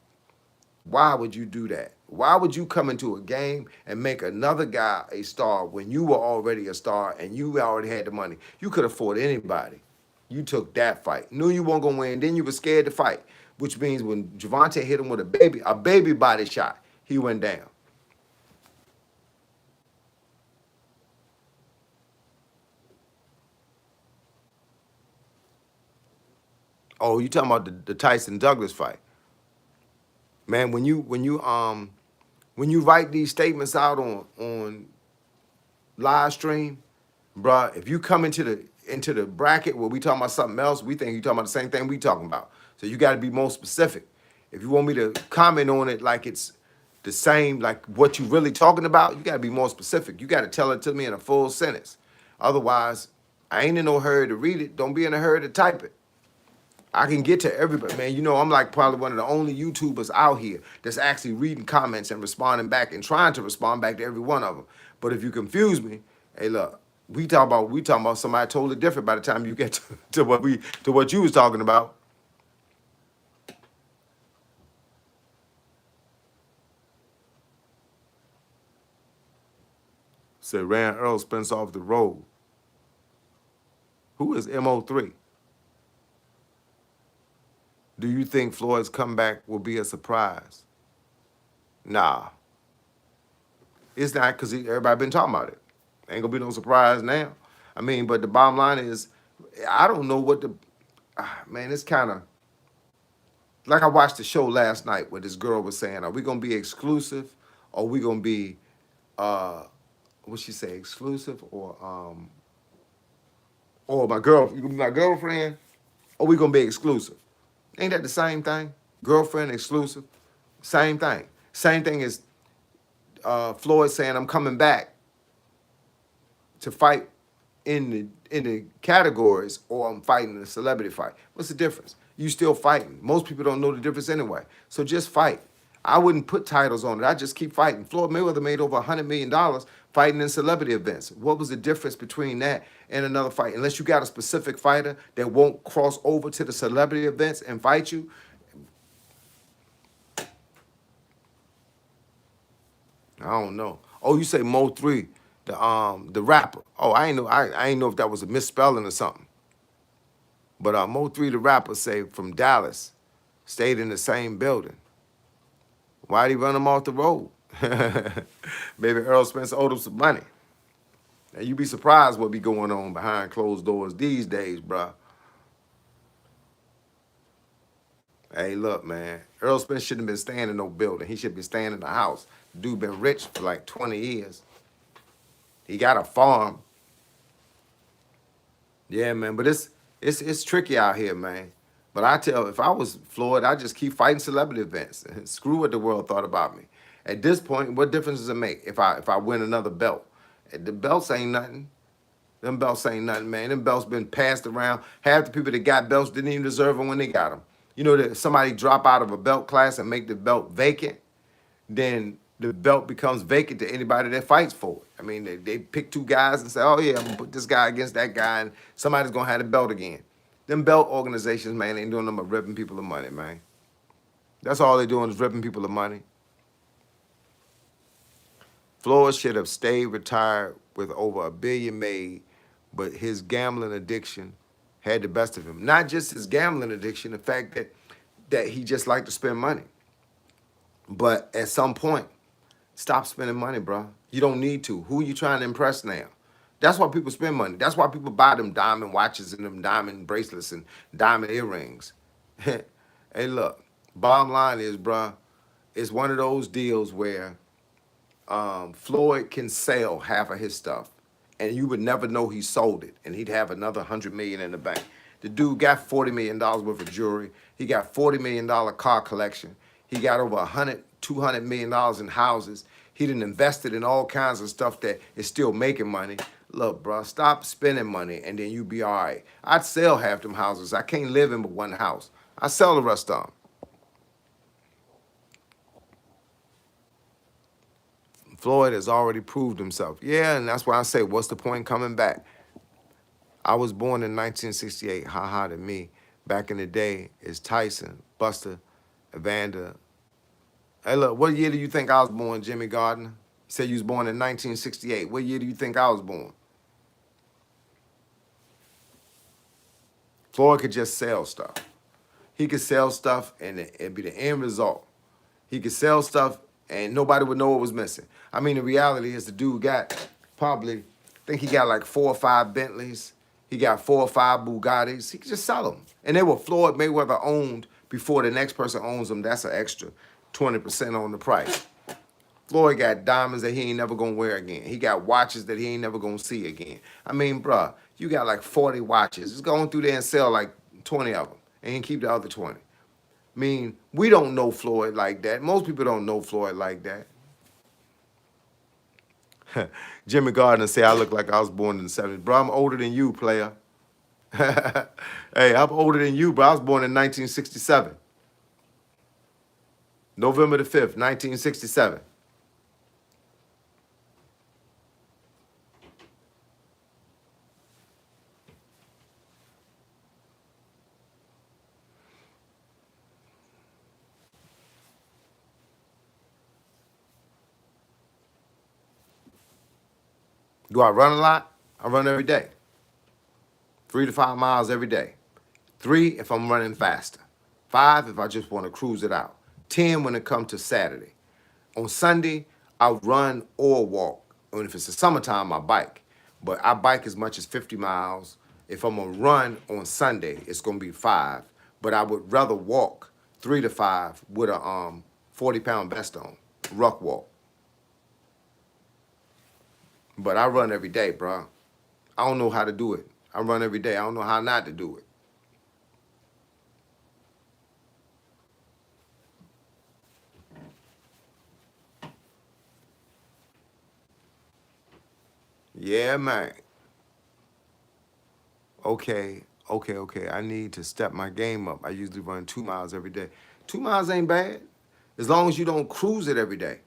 Why would you do that? Why would you come into a game and make another guy a star when you were already a star and you already had the money? You could afford anybody. You took that fight. Knew you weren't gonna win, then you were scared to fight, which means when Javante hit him with a baby body shot, he went down. Oh, you talking about the Tyson Douglas fight? Man, when you write these statements out on live stream, bruh, if you come into the bracket where we talking about something else, we think you talking about the same thing we talking about. So you got to be more specific. If you want me to comment on it like it's the same, like what you really talking about, you got to be more specific. You got to tell it to me in a full sentence. Otherwise, I ain't in no hurry to read it. Don't be in a hurry to type it. I can get to everybody, man. You know, I'm like probably one of the only YouTubers out here that's actually reading comments and responding back and trying to respond back to every one of them. But if you confuse me, hey, look, we talking about somebody totally different by the time you get to what you was talking about. Said ran Earl Spence off the road. Who is MO3? Do you think Floyd's comeback will be a surprise? Nah, it's not because everybody been talking about it. Ain't gonna be no surprise now. I mean, but the bottom line is, I don't know what the man. It's kind of like I watched the show last night where this girl was saying, "Are we gonna be exclusive, or we gonna be what she say, exclusive, or my girlfriend, or we gonna be exclusive? Ain't that the same thing? Girlfriend exclusive, same thing. Same thing as Floyd saying, "I'm coming back to fight in the categories, or I'm fighting a celebrity fight." What's the difference? You still fighting. Most people don't know the difference anyway. So just fight. I wouldn't put titles on it. I just keep fighting. Floyd Mayweather made over $100 million fighting in celebrity events. What was the difference between that and another fight? Unless you got a specific fighter that won't cross over to the celebrity events and fight you. I don't know. Oh, you say Mo3, the rapper. Oh, I ain't know if that was a misspelling or something. But Mo3, the rapper, say from Dallas, stayed in the same building. Why'd he run him off the road? Maybe Earl Spence owed him some money. Now you be surprised what be going on behind closed doors these days, bruh. Hey, look, man. Earl Spence shouldn't have been staying in no building. He should be staying in the house. Dude been rich for like 20 years. He got a farm. Yeah, man, but it's tricky out here, man. But I tell, if I was Floyd, I'd just keep fighting celebrity events. Screw what the world thought about me. At this point, what difference does it make if I win another belt? The belts ain't nothing. Them belts ain't nothing, man. Them belts been passed around. Half the people that got belts didn't even deserve them when they got them. You know that somebody drop out of a belt class and make the belt vacant, then the belt becomes vacant to anybody that fights for it. I mean, they pick two guys and say, oh yeah, I'm gonna put this guy against that guy and somebody's gonna have the belt again. Them belt organizations, man, ain't doing nothing but ripping people of money, man. That's all they're doing is ripping people of money. Floyd should have stayed retired with over $1 billion made, but his gambling addiction had the best of him. Not just his gambling addiction, the fact that he just liked to spend money. But at some point, stop spending money, bro. You don't need to. Who are you trying to impress now? That's why people spend money. That's why people buy them diamond watches and them diamond bracelets and diamond earrings. Hey, look, bottom line is, bro, it's one of those deals where Floyd can sell half of his stuff, and you would never know he sold it, and he'd have another $100 million in the bank. The dude got $40 million worth of jewelry. He got $40 million car collection. He got over $200 million in houses. He done invested in all kinds of stuff that is still making money. Look, bro, stop spending money, and then you be all right. I'd sell half them houses. I can't live in but one house. I sell the rest of them. Floyd has already proved himself. Yeah, and that's why I say, what's the point coming back? I was born in 1968. Ha ha to me. Back in the day, is Tyson, Buster, Evander, Hey, look, what year do you think I was born, Jimmy Gardner? You said you was born in 1968. What year do you think I was born? Floyd could just sell stuff. He could sell stuff and it'd be the end result. He could sell stuff and nobody would know what was missing. I mean, the reality is the dude got probably, I think he got like 4 or 5 Bentleys. He got 4 or 5 Bugattis. He could just sell them. And they were Floyd Mayweather owned before the next person owns them. That's an extra 20% on the price. Floyd got diamonds that he ain't never gonna wear again. He got watches that he ain't never gonna see again. I mean, bruh, you got like 40 watches. Just go on through there and sell like 20 of them and keep the other 20. I mean, we don't know Floyd like that. Most people don't know Floyd like that. Jimmy Gardner say I look like I was born in the 70s. Bro, I'm older than you, player. Hey, I'm older than you, bro. I was born in 1967. November the 5th, 1967. Do I run a lot? I run every day. 3 to 5 miles every day. 3 if I'm running faster. 5 if I just want to cruise it out. 10 when it comes to Saturday. On Sunday, I run or walk. And if it's the summertime, I bike. But I bike as much as 50 miles. If I'm gonna run on Sunday, it's gonna be 5. But I would rather walk 3 to 5 with a 40-pound vest on. Ruck walk. But I run every day, bro. I don't know how to do it. I run every day. I don't know how not to do it. Yeah, man. Okay. I need to step my game up. I usually run 2 miles every day. 2 miles ain't bad, as long as you don't cruise it every day.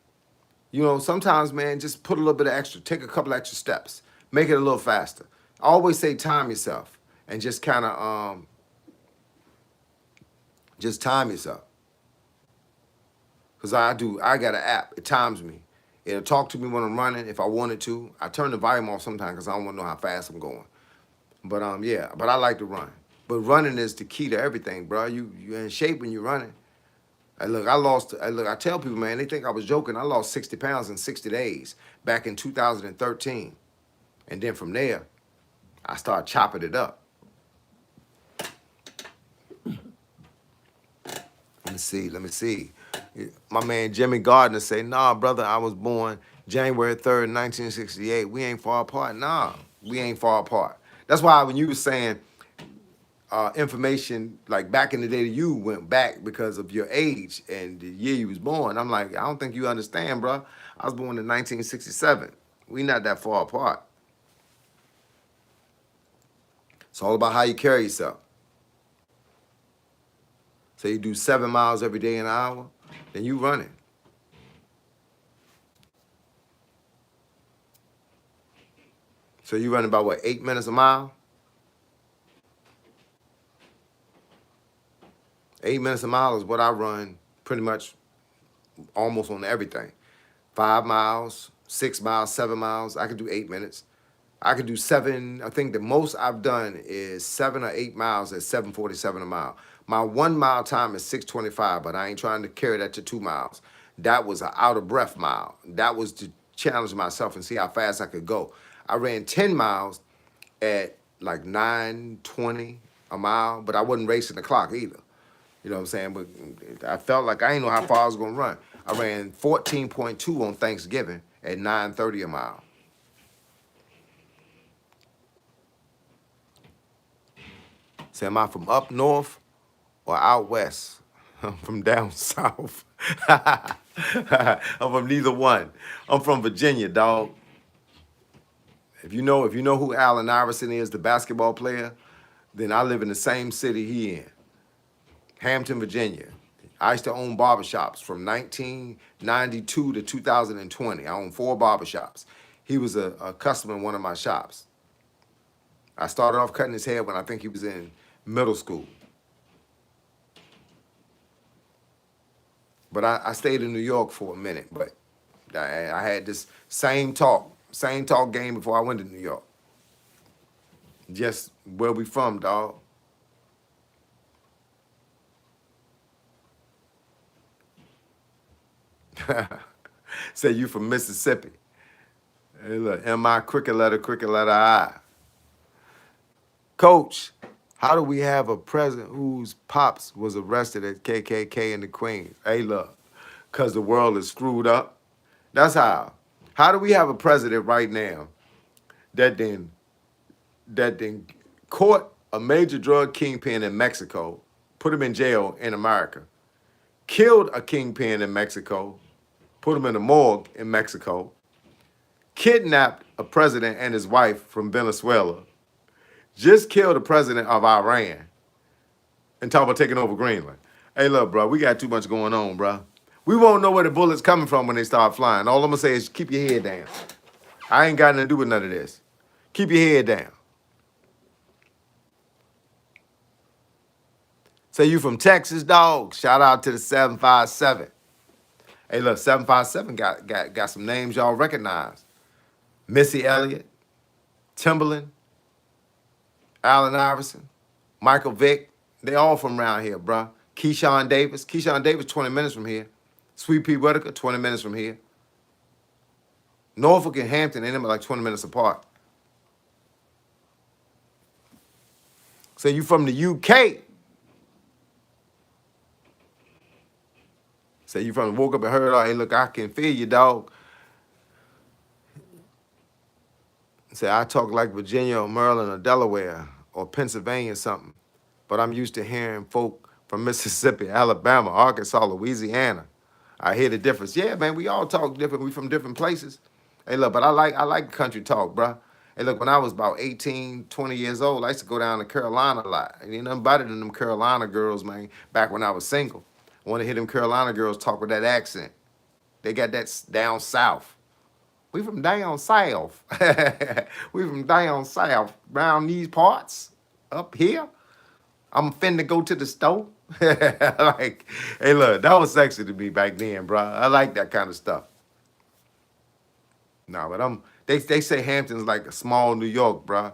You know, sometimes, man, just put a little bit of extra, take a couple extra steps, make it a little faster. I always say time yourself and just kind of just time yourself. Because I got an app, it times me. It'll talk to me when I'm running if I wanted to. I turn the volume off sometimes because I don't want to know how fast I'm going. But yeah, but I like to run. But running is the key to everything, bro. You're in shape when you're running. I tell people, man, they think I was joking. I lost 60 pounds in 60 days back in 2013. And then from there, I started chopping it up. Let me see. My man Jimmy Gardner say, nah, brother, I was born January 3rd, 1968. We ain't far apart. Nah, we ain't far apart. That's why when you were saying information, like back in the day, you went back because of your age and the year you was born. I'm like, I don't think you understand, bro. I was born in 1967. We not that far apart. It's all about how you carry yourself. So you do 7 miles every day an hour, then you running. So you running about what, 8 minutes a mile? 8 minutes a mile is what I run pretty much almost on everything. 5 miles, 6 miles, 7 miles. I could do 8 minutes. I could do 7. I think the most I've done is 7 or 8 miles at 7:47 a mile. My 1 mile time is 6:25, but I ain't trying to carry that to 2 miles. That was an out of breath mile. That was to challenge myself and see how fast I could go. I ran 10 miles at like 9:20 a mile, but I wasn't racing the clock either. You know what I'm saying? But I felt like I didn't know how far I was gonna run. I ran 14.2 on Thanksgiving at 9:30 a mile. Say, am I from up north or out west? I'm from down south. I'm from neither one. I'm from Virginia, dog. If you know who Allen Iverson is, the basketball player, then I live in the same city he in. Hampton, Virginia. I used to own barbershops from 1992 to 2020. I owned 4 barbershops. He was a customer in one of my shops. I started off cutting his hair when I think he was in middle school. But I stayed in New York for a minute. But I had this same talk game before I went to New York. Just where we from, dog. Say you from Mississippi. Hey, look, M-I, cricket letter I. Coach, how do we have a president whose pops was arrested at KKK in the Queens? Hey, look, because the world is screwed up. That's how. How do we have a president right now that then caught a major drug kingpin in Mexico, put him in jail in America, killed a kingpin in Mexico, put him in a morgue in Mexico, kidnapped a president and his wife from Venezuela, just killed the president of Iran, and talk about taking over Greenland. Hey, look, bro, we got too much going on, bro. We won't know where the bullets coming from when they start flying. All I'm gonna say is keep your head down. I ain't got nothing to do with none of this. Keep your head down. Say you from Texas, dog. Shout out to the 757. Hey, look, 757 got some names y'all recognize. Missy Elliott, Timberland, Allen Iverson, Michael Vick. They all from around here, bruh. Keyshawn Davis. Keyshawn Davis, 20 minutes from here. Sweet Pea Whitaker, 20 minutes from here. Norfolk and Hampton, and them are like 20 minutes apart. So you from the UK. Say you from woke up and heard, oh, hey, look, I can feel you, dog. Say I talk like Virginia or Maryland or Delaware or Pennsylvania or something, but I'm used to hearing folk from Mississippi, Alabama, Arkansas, Louisiana. I hear the difference. Yeah, man, we all talk different. We from different places. Hey, look, but I like country talk, bruh. Hey, look, when I was about 18, 20 years old, I used to go down to Carolina a lot. And ain't nothing better than them Carolina girls, man, back when I was single. I want to hear them Carolina girls talk with that accent. They got that down south. We from down south. We from down south. Around these parts, up here. I'm finna go to the store. Like, hey, look, that was sexy to me back then, bro. I like that kind of stuff. Nah, but they say Hampton's like a small New York, bro.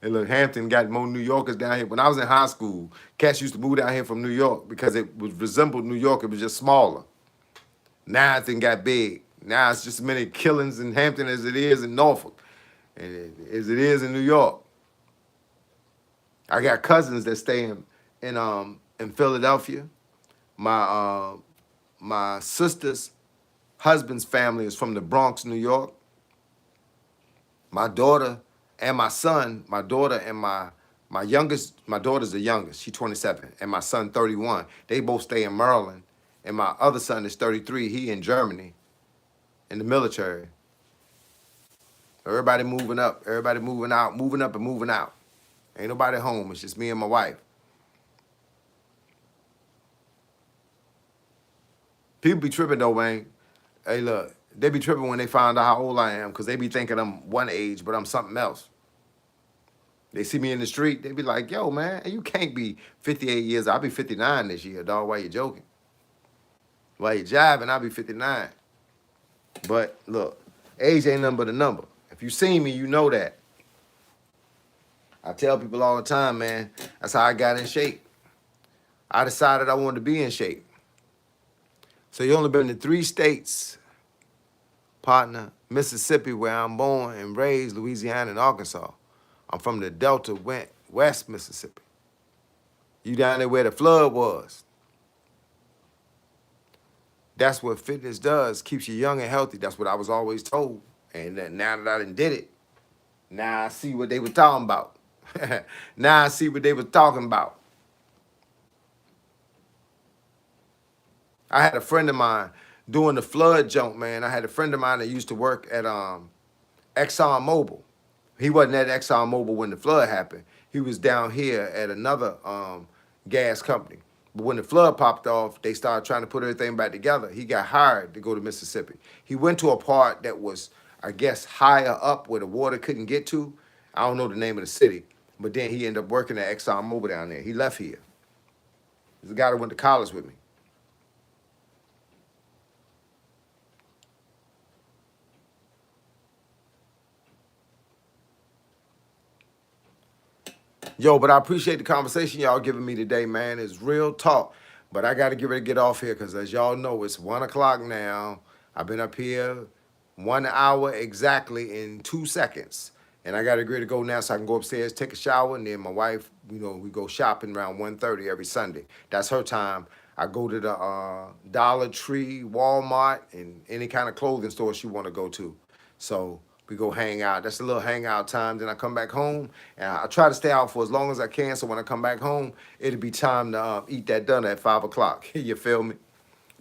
And look, Hampton got more New Yorkers down here. When I was in high school, cats used to move down here from New York because it was resembled New York. It was just smaller. Now it got big. Now it's just as many killings in Hampton as it is in Norfolk, and as it is in New York. I got cousins that stay in Philadelphia. My sister's husband's family is from the Bronx, New York. My daughter and my son, my daughter and my youngest, my daughter's the youngest, she's 27, and my son 31. They both stay in Maryland, and my other son is 33. He in Germany, in the military. Everybody moving up, everybody moving out, moving up and moving out. Ain't nobody home. It's just me and my wife. People be tripping though, man. Hey, look, they be tripping when they find out how old I am because they be thinking I'm one age, but I'm something else. They see me in the street, they be like, yo, man, you can't be 58 years. I'll be 59 this year, dog. Why you joking? Why you jiving? I'll be 59. But look, age ain't nothing but a number. If you see me, you know that. I tell people all the time, man, that's how I got in shape. I decided I wanted to be in shape. So you only been to 3 states, partner. Mississippi, where I'm born and raised, Louisiana and Arkansas. I'm from the Delta, West Mississippi. You down there where the flood was. That's what fitness does, keeps you young and healthy. That's what I was always told. And now that I done did it, now I see what they were talking about. Now I see what they were talking about. I had a friend of mine doing the flood jump, man. I had a friend of mine that used to work at Exxon Mobil. He wasn't at Exxon Mobil when the flood happened. He was down here at another gas company. But when the flood popped off, they started trying to put everything back together. He got hired to go to Mississippi. He went to a part that was, I guess, higher up where the water couldn't get to. I don't know the name of the city. But then he ended up working at Exxon Mobil down there. He left here. He's a guy that went to college with me. Yo, but I appreciate the conversation y'all giving me today, man. It's real talk. But I got to get ready to get off here because, as y'all know, it's 1 o'clock now. I've been up here 1 hour exactly in 2 seconds. And I got to get ready to go now so I can go upstairs, take a shower, and then my wife, we go shopping around 1:30 every Sunday. That's her time. I go to the Dollar Tree, Walmart, and any kind of clothing store she want to go to. So we go hang out. That's a little hangout time. Then I come back home, and I try to stay out for as long as I can. So when I come back home, it'll be time to eat that dinner at 5 o'clock. You feel me?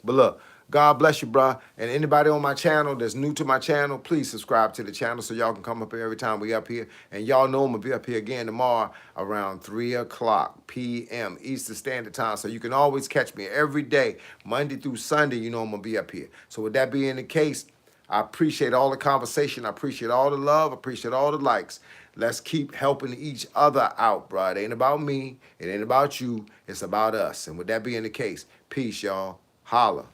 But look, God bless you, bruh. And anybody on my channel that's new to my channel, please subscribe to the channel so y'all can come up here every time we up here. And y'all know I'm going to be up here again tomorrow around 3 o'clock p.m. Eastern Standard Time. So you can always catch me every day, Monday through Sunday. You know I'm going to be up here. So with that being the case, I appreciate all the conversation. I appreciate all the love. I appreciate all the likes. Let's keep helping each other out, bro. It ain't about me. It ain't about you. It's about us. And with that being the case, peace, y'all. Holla.